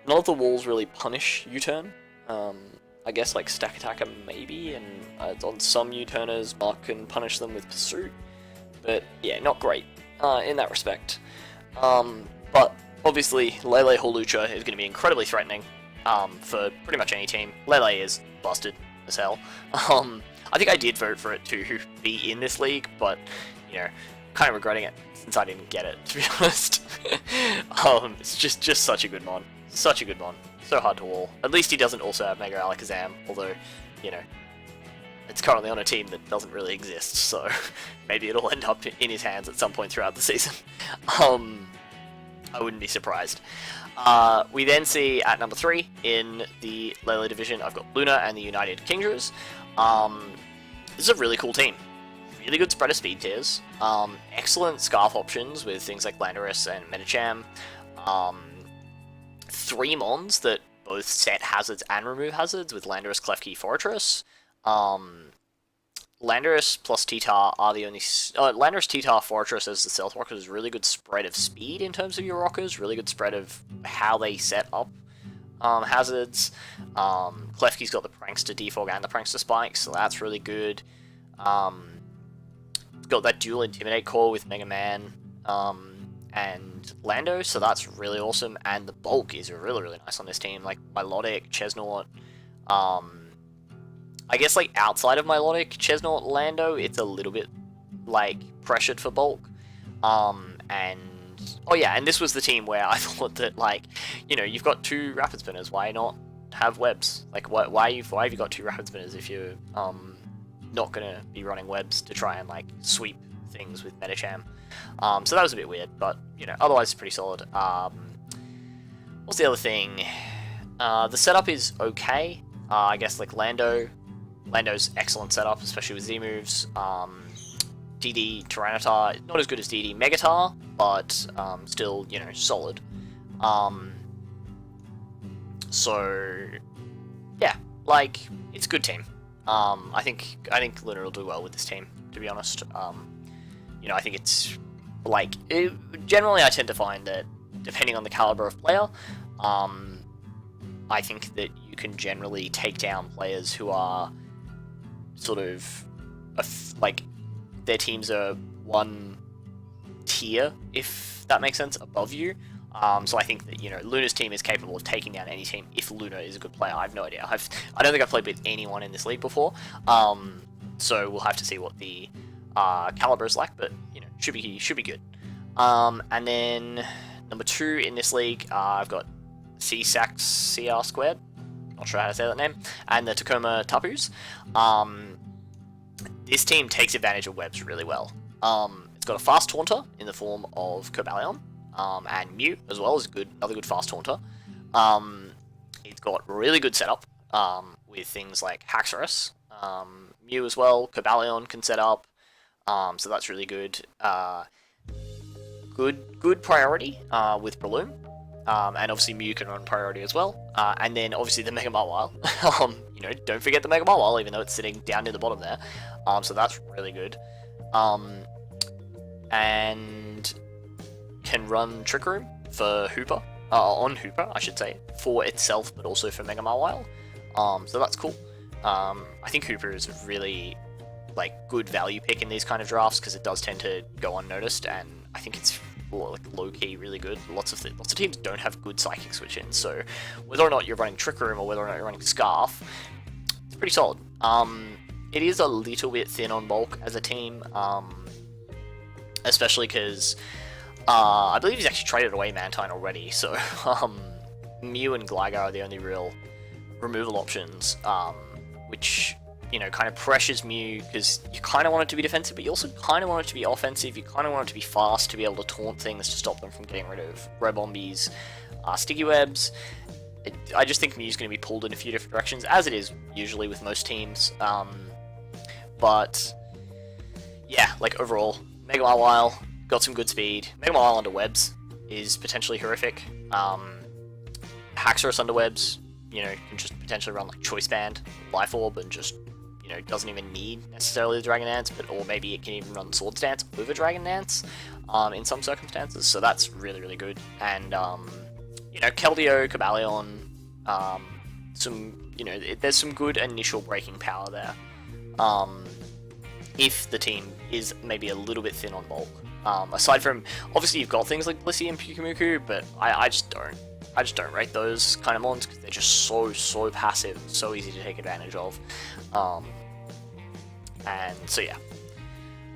walls really punish U-turn. I guess like Stakataka maybe, and on some U-turners, Mark can punish them with Pursuit, but yeah, not great in that respect. But obviously, Lele Hawlucha is going to be incredibly threatening for pretty much any team. Lele is busted as hell. I think I did vote for it to be in this league, but you know, kind of regretting it since I didn't get it, to be honest. It's just such a good mon. Such a good mon. So hard to wall. At least he doesn't also have Mega Alakazam, although, you know, it's currently on a team that doesn't really exist, so maybe it'll end up in his hands at some point throughout the season. I wouldn't be surprised. We then see at number 3 in the Lele division, I've got Luna and the United Kingdras. This is a really cool team. Really good spread of speed tiers. Excellent Scarf options with things like Landorus and Medicham. 3 Mons that both set hazards and remove hazards with Landorus, Klefki, Fortress. Landorus plus T-Tar are the only... Landorus, T-Tar, Fortress as the Stealth Rockers is really good spread of speed in terms of your Rockers. Really good spread of how they set up hazards. Klefki's got the Prankster Defog and the Prankster Spike, so that's really good. Got that dual Intimidate core with Mega Man and Lando, so that's really awesome. And the bulk is really, really nice on this team, like Milotic, Chesnaught. I guess like outside of Milotic, Chesnaught, Lando, it's a little bit like pressured for bulk. And oh yeah, and this was the team where I thought that, like, you know, you've got 2 Rapid Spinners, why not have Webs? Like, why have you got 2 Rapid Spinners if you're not gonna be running Webs to try and like sweep things with Medicham? So that was a bit weird, but you know, otherwise it's pretty solid. What's the other thing? The setup is okay. I guess like Lando's excellent setup, especially with Z moves. DD Tyranitar, not as good as DD Megatar, but still, you know, solid. So yeah, like, it's a good team. I think Luna will do well with this team, to be honest. You know, I think it's like generally I tend to find that depending on the caliber of player, I think that you can generally take down players who are sort of like their teams are one tier, if that makes sense, above you. So I think that, you know, Luna's team is capable of taking down any team if Luna is a good player. I have no idea. I don't think I've played with anyone in this league before. So we'll have to see what the caliber is like, but you know, should be good. And then number 2 in this league, I've got C-Sax CR squared. not sure how to say that name, and the Tacoma Tapus. This team takes advantage of webs really well. It's got a fast taunter in the form of Cobalion, and Mew as well is another good fast taunter. It's got really good setup with things like Haxorus, Mew as well. Cobalion can set up, so that's really good. Good priority with Breloom, and obviously Mew can run priority as well. And then obviously the Mega Mawile. You know, don't forget the Mega Mawile, even though it's sitting down near the bottom there. So that's really good. And can run Trick Room for Hooper, on Hooper, I should say, for itself, but also for Mega Mawile. So that's cool. I think Hooper is a really good value pick in these kind of drafts because it does tend to go unnoticed, and I think it's low key really good. Lots of teams don't have good psychic switch-ins, so whether or not you're running Trick Room or whether or not you're running Scarf, it's pretty solid. It is a little bit thin on bulk as a team, especially because I believe he's actually traded away Mantine already, so Mew and Gligar are the only real removal options, which, you know, kind of pressures Mew because you kind of want it to be defensive, but you also kind of want it to be offensive. You kind of want it to be fast to be able to taunt things to stop them from getting rid of Rebombi's sticky webs. I just think Mew's going to be pulled in a few different directions, as it is usually with most teams. But yeah, overall, Mega Mawile got some good speed. Mega Mawile under webs is potentially horrific. Haxorus under webs, you know, can just potentially run Choice Band, Life Orb, and just, you know, doesn't even need necessarily the Dragon Dance, or maybe it can even run Swords Dance over Dragon Dance in some circumstances, so that's really, really good. And, you know, Keldeo, Cobalion, there's some good initial breaking power there. If the team is maybe a little bit thin on bulk. Aside from, obviously you've got things like Blissey and Pyukumuku, but I just don't rate those kind of mons because they're just so passive, so easy to take advantage of. And so yeah.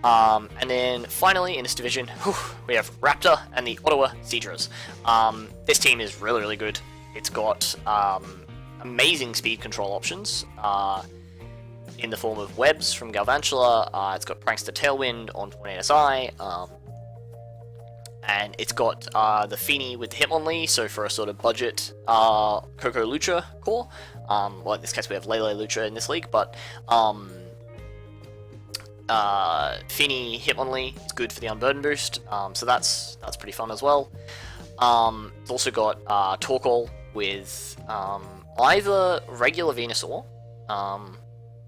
And then finally in this division, we have Raptor and the Ottawa Seadras. This team is really, really good. It's got amazing speed control options in the form of webs from Galvantula. It's got Prankster Tailwind on Tornado SI. And it's got the Feeny with the Hitmonlee, so for a sort of budget Coco Lucha core. Well, in this case we have Lele Lucha in this league, but Feeny Hitmonlee is good for the Unburden boost, so that's pretty fun as well. It's also got Torkoal with either regular Venusaur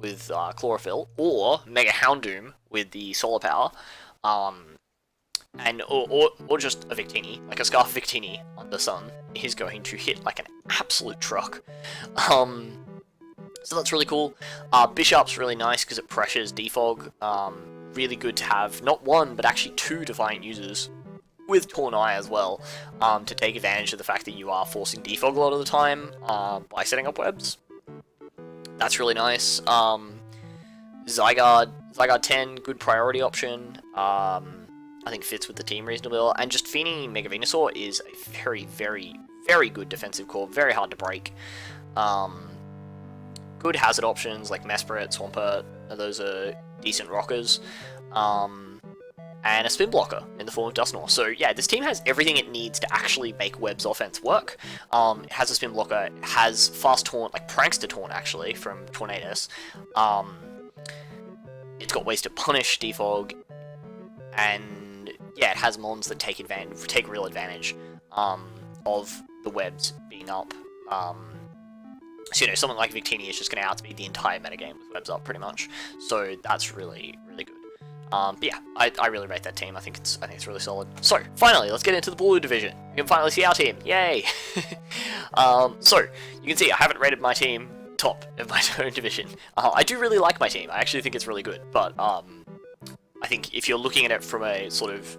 with Chlorophyll, or Mega Houndoom with the Solar Power. And or just a Victini, like a Scarf Victini under Sun is going to hit like an absolute truck. So that's really cool. Bishop's really nice because it pressures Defog. Really good to have not one but actually two Defiant users with Tornai as well, to take advantage of the fact that you are forcing Defog a lot of the time by setting up webs. That's really nice. Zygarde 10, good priority option. I think fits with the team reasonably well, and just Feeny Mega Venusaur is a very, very, very good defensive core, very hard to break. Good hazard options like Mesprit, Swampert, those are decent rockers, and a spin blocker in the form of Dusknoir. So yeah, this team has everything it needs to actually make Web's offense work. It has a spin blocker, it has fast taunt, like Prankster Taunt actually, from Tornadus. It's got ways to punish Defog, and yeah, it has mons that take real advantage of the webs being up. So, you know, something like Victini is just going to outspeed the entire metagame with webs up, pretty much. So that's really, really good. But yeah, I really rate that team. I think it's really solid. So finally, let's get into the Blue division. You can finally see our team. Yay! So you can see I haven't rated my team top of my own division. I do really like my team. I actually think it's really good. But I think if you're looking at it from a sort of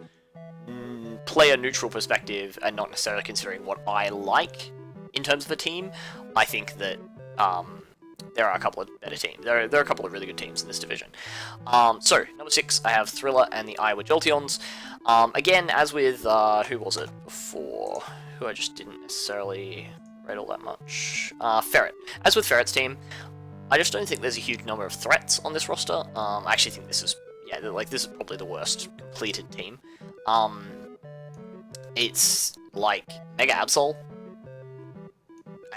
player neutral perspective and not necessarily considering what I like in terms of a team, I think that there are a couple of better teams. There are a couple of really good teams in this division. So, number 6, I have Thriller and the Iowa Jolteons. Again, as with, who was it before? Who I just didn't necessarily rate all that much. Ferret. As with Ferret's team, I just don't think there's a huge number of threats on this roster. I actually think this is, yeah, like, this is probably the worst completed team. It's like Mega Absol,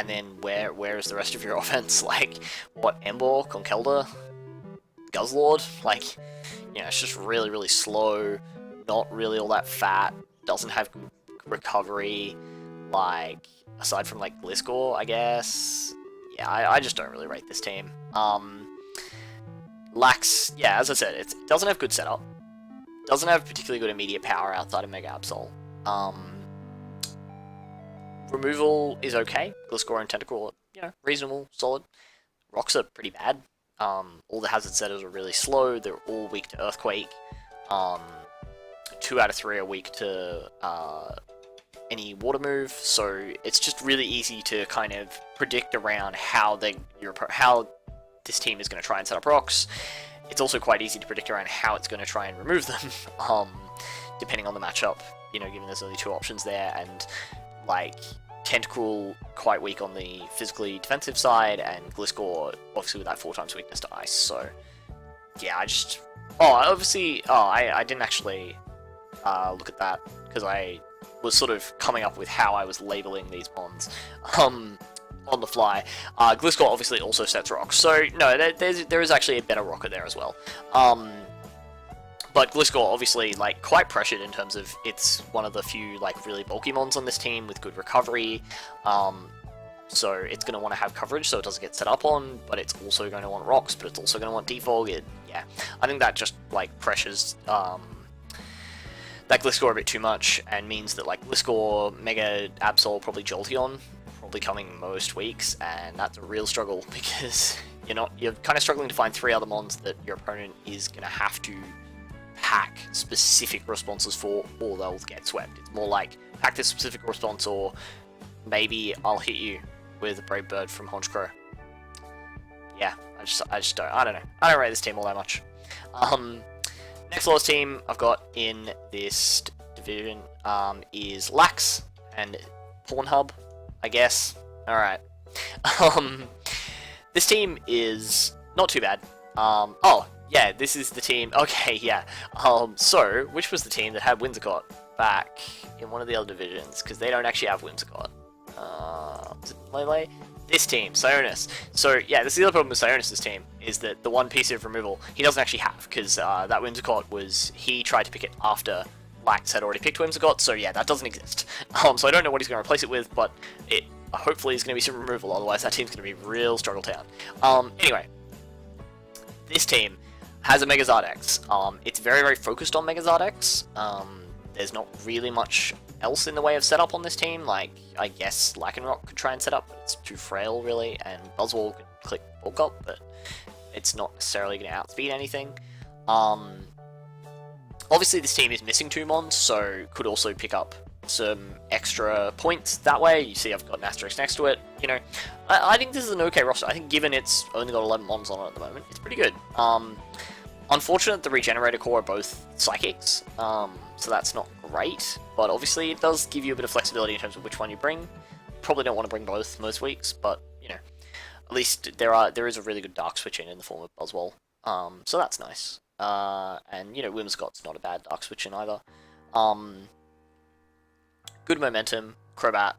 and then where is the rest of your offense? Like, what, Ember, Conkelda, Guzzlord? Like, you know, it's just really, really slow, not really all that fat, doesn't have good recovery, like, aside from, like, Gliscor, I guess. Yeah, I just don't really rate this team. Lacks, yeah, as I said, it doesn't have good setup, doesn't have particularly good immediate power outside of Mega Absol. Removal is okay. Gliscor and Tentacruel are, you know, reasonable, solid. Rocks are pretty bad. All the hazard setters are really slow. They're all weak to Earthquake. 2 out of 3 are weak to any water move. So it's just really easy to kind of predict around how this team is going to try and set up rocks. It's also quite easy to predict around how it's going to try and remove them, depending on the matchup. You know, given there's only 2 options there, and like Tentacruel quite weak on the physically defensive side, and Gliscor obviously with that 4 times weakness to ice. So yeah, I didn't actually look at that because I was sort of coming up with how I was labeling these bonds on the fly. Gliscor obviously also sets rocks, so no, there is actually a better rocker there as well. But Gliscor obviously, like, quite pressured in terms of it's one of the few, like, really bulky mons on this team with good recovery. So it's going to want to have coverage so it doesn't get set up on, but it's also going to want rocks, but it's also going to want defog. Yeah, I think that just, like, pressures that Gliscor a bit too much, and means that, like, Gliscor, Mega Absol, probably Jolteon, probably coming most weeks, and that's a real struggle because you're kind of struggling to find 3 other mons that your opponent is going to have to pack specific responses for, or they'll get swept. It's more like, pack this specific response, or maybe I'll hit you with a Brave Bird from Honchkrow. Yeah, I just don't know. I don't rate this team all that much. Next lowest team I've got in this division is Lax and Pornhub, I guess. Alright. This team is not too bad. Oh, yeah, this is the team. Okay, yeah. So, which was the team that had Whimsicott back in one of the other divisions? Because they don't actually have Whimsicott. Was it Lele? This team, Sionis. So, yeah, this is the other problem with Sionis' team, is that the one piece of removal he doesn't actually have, because that Whimsicott was, he tried to pick it after Lax had already picked Whimsicott, so yeah, that doesn't exist. So I don't know what he's going to replace it with, but it hopefully is going to be some removal, otherwise that team's going to be real struggle town. Anyway, this team has a Mega Zardex. It's very, very focused on Mega Zardex. There's not really much else in the way of setup on this team. Like, I guess Lycanroc could try and set up, but it's too frail, really, and Buzzwole could click Bulk Up, but it's not necessarily going to outspeed anything. Obviously, this team is missing 2 mons, so could also pick up some extra points that way. You see I've got an asterisk next to it. You know, I think this is an okay roster. I think given it's only got 11 mons on it at the moment, it's pretty good. Unfortunate the Regenerator Core are both Psychics, so that's not great, but obviously it does give you a bit of flexibility in terms of which one you bring. Probably don't want to bring both most weeks, but, you know, at least there is a really good Dark Switch in the form of Buzzwole, so that's nice. And, you know, Whimsicott's not a bad Dark Switch in either. Good momentum. Crobat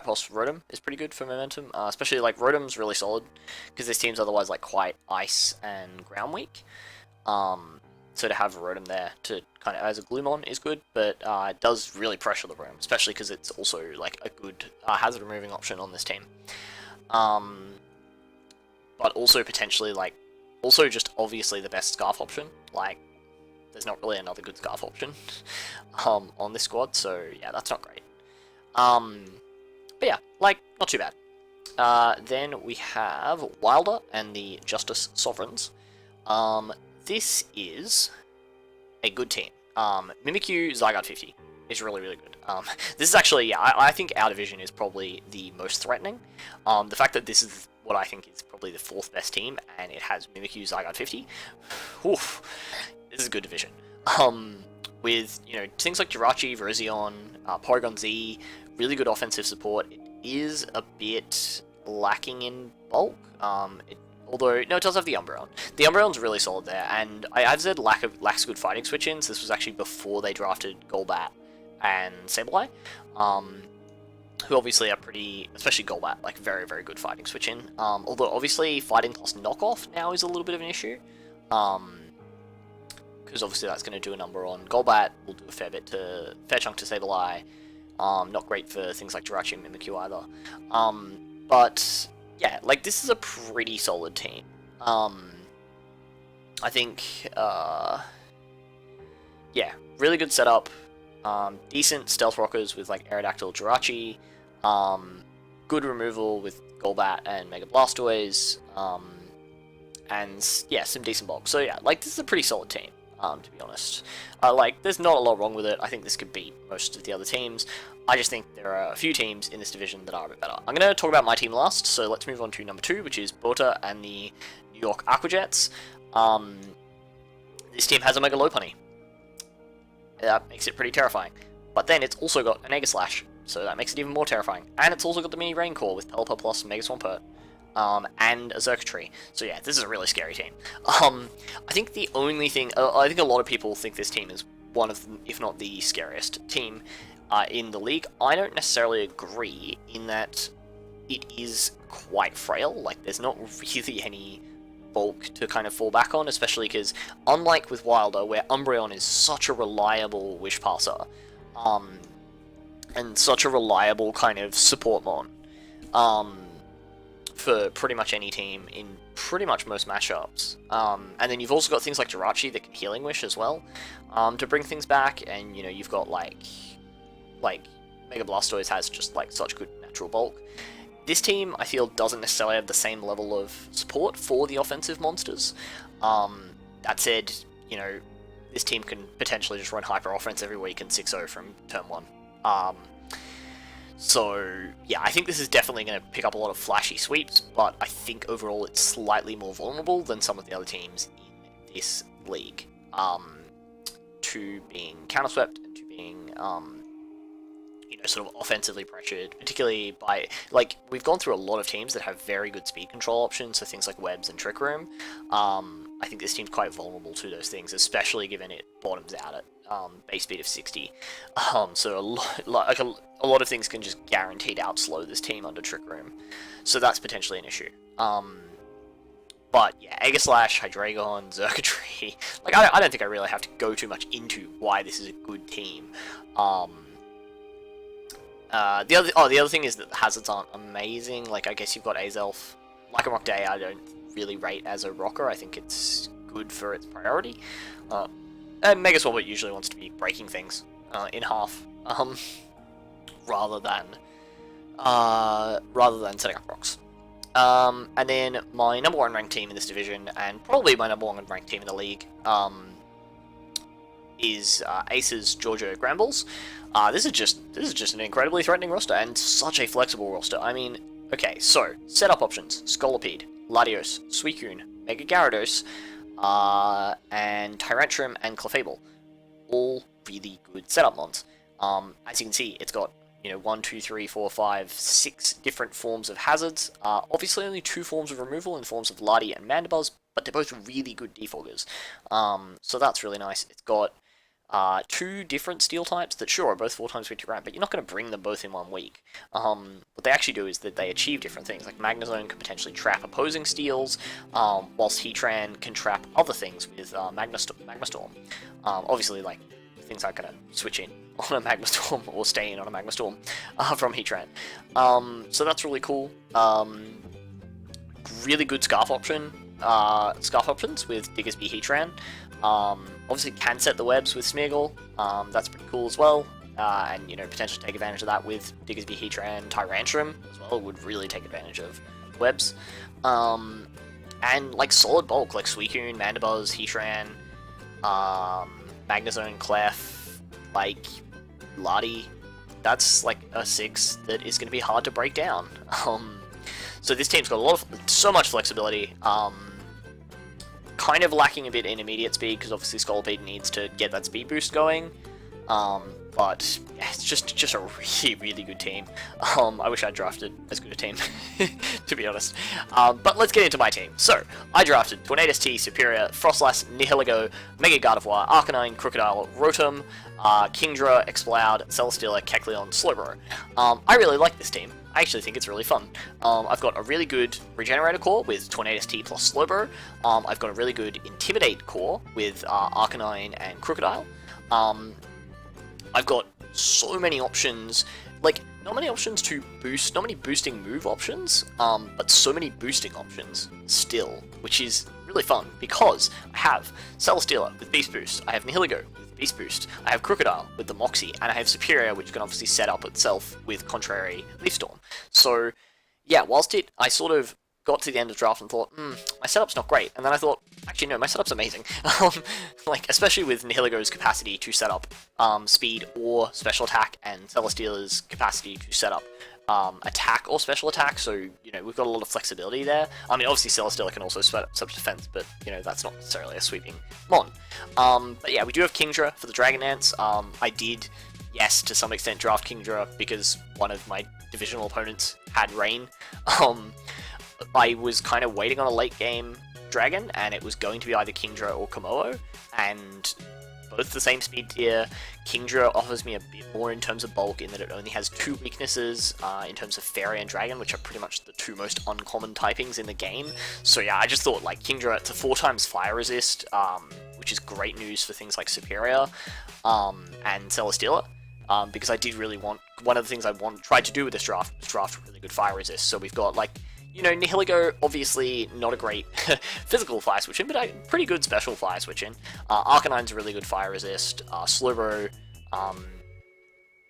plus Rotom is pretty good for momentum, especially like Rotom's really solid because this team's otherwise like quite ice and ground weak. So to have Rotom there to kind of as a Gloomon is good, but it does really pressure the Rotom, especially because it's also like a good hazard removing option on this team. But also potentially like also just obviously the best Scarf option. Like, there's not really another good Scarf option on this squad, so yeah, that's not great. But yeah, like, not too bad. Then we have Wilder and the Justice Sovereigns. This is a good team. Mimikyu Zygarde 50 is really, really good. This is actually, yeah, I think our division is probably the most threatening. The fact that this is what I think is probably the 4th best team, and it has Mimikyu Zygarde 50, oof, this is a good division. With, you know, things like Jirachi, Virizion, Porygon Z, really good offensive support. It is a bit lacking in bulk. Although, no, it does have the Umbreon. The Umbreon's really solid there, and I've said lacks good fighting switch-ins. This was actually before they drafted Golbat and Sableye, who obviously are pretty, especially Golbat, like very, very good fighting switch-in. Although, obviously, fighting plus knockoff now is a little bit of an issue. Because obviously that's going to do a number on Golbat, will do a fair chunk to Sableye. Not great for things like Jirachi and Mimikyu either. But yeah, like, this is a pretty solid team. I think, yeah, really good setup. Decent stealth rockers with, like, Aerodactyl, Jirachi. Good removal with Golbat and Mega Blastoise. And, yeah, some decent bulk. So, yeah, like, this is a pretty solid team, to be honest. Like, there's not a lot wrong with it. I think this could beat most of the other teams. I just think there are a few teams in this division that are a bit better. I'm going to talk about my team last, so let's move on to number 2, which is Bota and the New York Aquajets. This team has a Mega Lopunny. That makes it pretty terrifying. But then it's also got an Aegislash, so that makes it even more terrifying. And it's also got the Mini Raincore with Pelipper plus Mega Swampert. And a Xurkitree. So yeah, this is a really scary team. I think the only thing... I think a lot of people think this team is one of, if not the scariest team in the league. I don't necessarily agree in that it is quite frail. Like, there's not really any bulk to kind of fall back on, especially because, unlike with Wilder, where Umbreon is such a reliable Wish Passer, and such a reliable kind of support mon, for pretty much any team in pretty much most matchups. And then you've also got things like Jirachi that can Healing Wish as well, to bring things back, and, you know, you've got, like Mega Blastoise has just, like, such good natural bulk. This team, I feel, doesn't necessarily have the same level of support for the offensive monsters. That said, you know, this team can potentially just run Hyper Offense every week and 6-0 from turn 1. So, yeah, I think this is definitely going to pick up a lot of flashy sweeps, but I think overall it's slightly more vulnerable than some of the other teams in this league, to being counterswept and to being, you know, sort of offensively pressured, particularly by, like, we've gone through a lot of teams that have very good speed control options, so things like Webs and Trick Room. I think this team's quite vulnerable to those things, especially given it bottoms out at base speed of 60. So a lot of things can just guaranteed outslow this team under Trick Room. So that's potentially an issue. But yeah, Aegislash, Hydreigon, Xurkitree. Like, I don't think I really have to go too much into why this is a good team. The other thing is that the hazards aren't amazing. Like, I guess you've got Azelf. Lycanroc Day I don't really rate as a rocker. I think it's good for its priority. And Mega Swampert usually wants to be breaking things in half, rather than setting up rocks. And then my number 1 ranked team in this division, and probably my number 1 ranked team in the league, is Ace's Georgia Grambles. This is just an incredibly threatening roster, and such a flexible roster. I mean, okay, so setup options: Scolipede, Latios, Suicune, Mega Gyarados, and Tyrantrum and Clefable. All really good setup mons. As you can see, it's got, you know, 1, 2, 3, 4, 5, 6 different forms of hazards. Obviously only 2 forms of removal in the forms of Lati and Mandibuzz, but they're both really good defoggers. So that's really nice. It's got 2 different steel types that, sure, are both 4 times 50 ramp, but you're not going to bring them both in 1 week. What they actually do is that they achieve different things, like Magnezone can potentially trap opposing steels, whilst Heatran can trap other things with Magmastorm. Obviously, like, things aren't going to switch in on a Magmastorm or stay in on a Magmastorm from Heatran. So that's really cool. Really good Scarf options with Diggersby Heatran. Obviously can set the webs with Smeargle, that's pretty cool as well, and, you know, potentially take advantage of that with Diggersby Heatran. Tyrantrum as well would really take advantage of webs, and, like, solid bulk, like Suicune, Mandibuzz, Heatran, Magnezone, Clef, like, Lati. That's, like, a 6 that is going to be hard to break down. So this team's got so much flexibility, kind of lacking a bit in immediate speed, because obviously Scolipede needs to get that speed boost going, but yeah, it's just a really good team. I wish I drafted as good a team, to be honest. But let's get into my team. So, I drafted Tornadus T, Superior, Frostlass, Nihilego, Mega Gardevoir, Arcanine, Crocodile, Rotom, Kingdra, Exploud, Celesteela, Kecleon, Slowbro. I really like this team. I actually think it's really fun. I've got a really good Regenerator core with Tornadus T plus Slowbro. I've got a really good Intimidate core with Arcanine and Crocodile. I've got so many options, like, not many options to boost, not many boosting move options, but so many boosting options still, which is really fun, because I have Celesteela with Beast Boost, I have Nihilego with Beast Boost, I have Crocodile with the Moxie, and I have Superior, which can obviously set up itself with Contrary Leaf Storm. So, yeah, whilst I sort of got to the end of draft and thought, my setup's not great, and then I thought, actually no, my setup's amazing. Like, especially with Nihilego's capacity to set up speed or special attack, and Celesteela's capacity to set up attack or special attack, so, you know, we've got a lot of flexibility there. I mean, obviously Celesteela can also set up defense, but, you know, that's not necessarily a sweeping mon. But yeah, we do have Kingdra for the Dragon Dance. I did, yes, to some extent draft Kingdra because one of my divisional opponents had Rain. I was kind of waiting on a late game dragon, and it was going to be either Kingdra or Komodo, and both the same speed tier. Kingdra offers me a bit more in terms of bulk, in that it only has 2 weaknesses in terms of Fairy and Dragon, which are pretty much the 2 most uncommon typings in the game. So yeah, I just thought, like, Kingdra, it's a 4 times fire resist, which is great news for things like Superior and Celesteela. Because I did really want, one of the things I tried to do with this draft was draft really good fire resist. So we've got, like, you know, Nihilego, obviously not a great physical fire switching, but a pretty good special fire switching. Arcanine's a really good fire resist, Slowbro,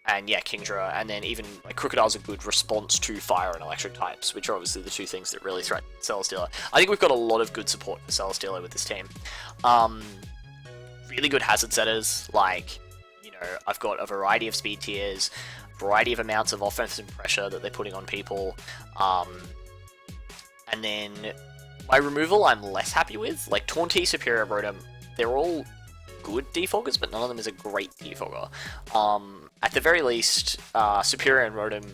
and yeah, Kingdra, and then even, like, Crocodile's a good response to fire and electric types, which are obviously the 2 things that really threaten Celesteela. I think we've got a lot of good support for Celesteela with this team. Really good hazard setters, like, you know, I've got a variety of speed tiers, variety of amounts of offensive pressure that they're putting on people, and then my removal I'm less happy with. Like, Taunty, Superior, Rotom, they're all good defoggers, but none of them is a great defogger. At the very least, Superior and Rotom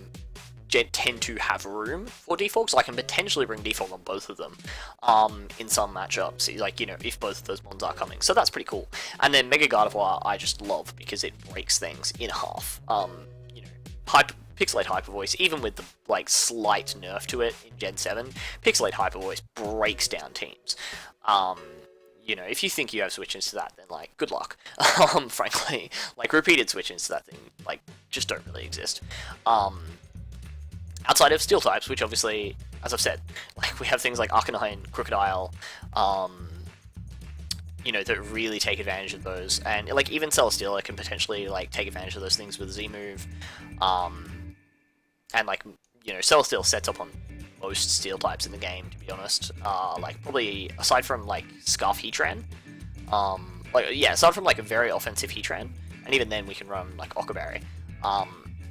tend to have room for defog, so I can potentially bring defog on both of them in some matchups, like, you know, if both of those mons are coming. So that's pretty cool. And then Mega Gardevoir I just love because it breaks things in half. You know, Pixelate Hyper Voice, even with the, like, slight nerf to it in Gen 7, Pixelate Hyper Voice breaks down teams. You know, if you think you have switch-ins to that, then, like, good luck. Frankly, like, repeated switch-ins to that thing, like, just don't really exist. Outside of Steel types, which obviously, as I've said, like, we have things like Arcanine, Crocodile, you know, that really take advantage of those, and, like, even Celesteela can potentially, like, take advantage of those things with Z-move, and, like, you know, Celesteela sets up on most Steel types in the game, to be honest. Like, probably, aside from, like, Scarf Heatran, like, yeah, aside from, like, a very offensive Heatran, and even then we can run, like, Ockerberry,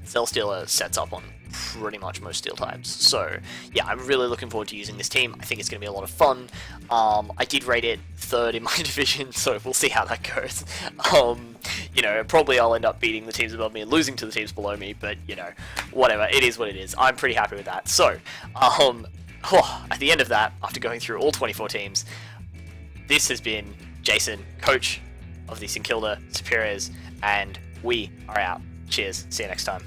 Celesteela sets up on pretty much most Steel types. So, yeah, I'm really looking forward to using this team. I think it's going to be a lot of fun. I did rate it 3rd in my division, so we'll see how that goes. You know, probably I'll end up beating the teams above me and losing to the teams below me, but, you know, whatever. It is what it is. I'm pretty happy with that. So, at the end of that, after going through all 24 teams, this has been Jason, coach of the St Kilda Superiors, and we are out. Cheers. See you next time.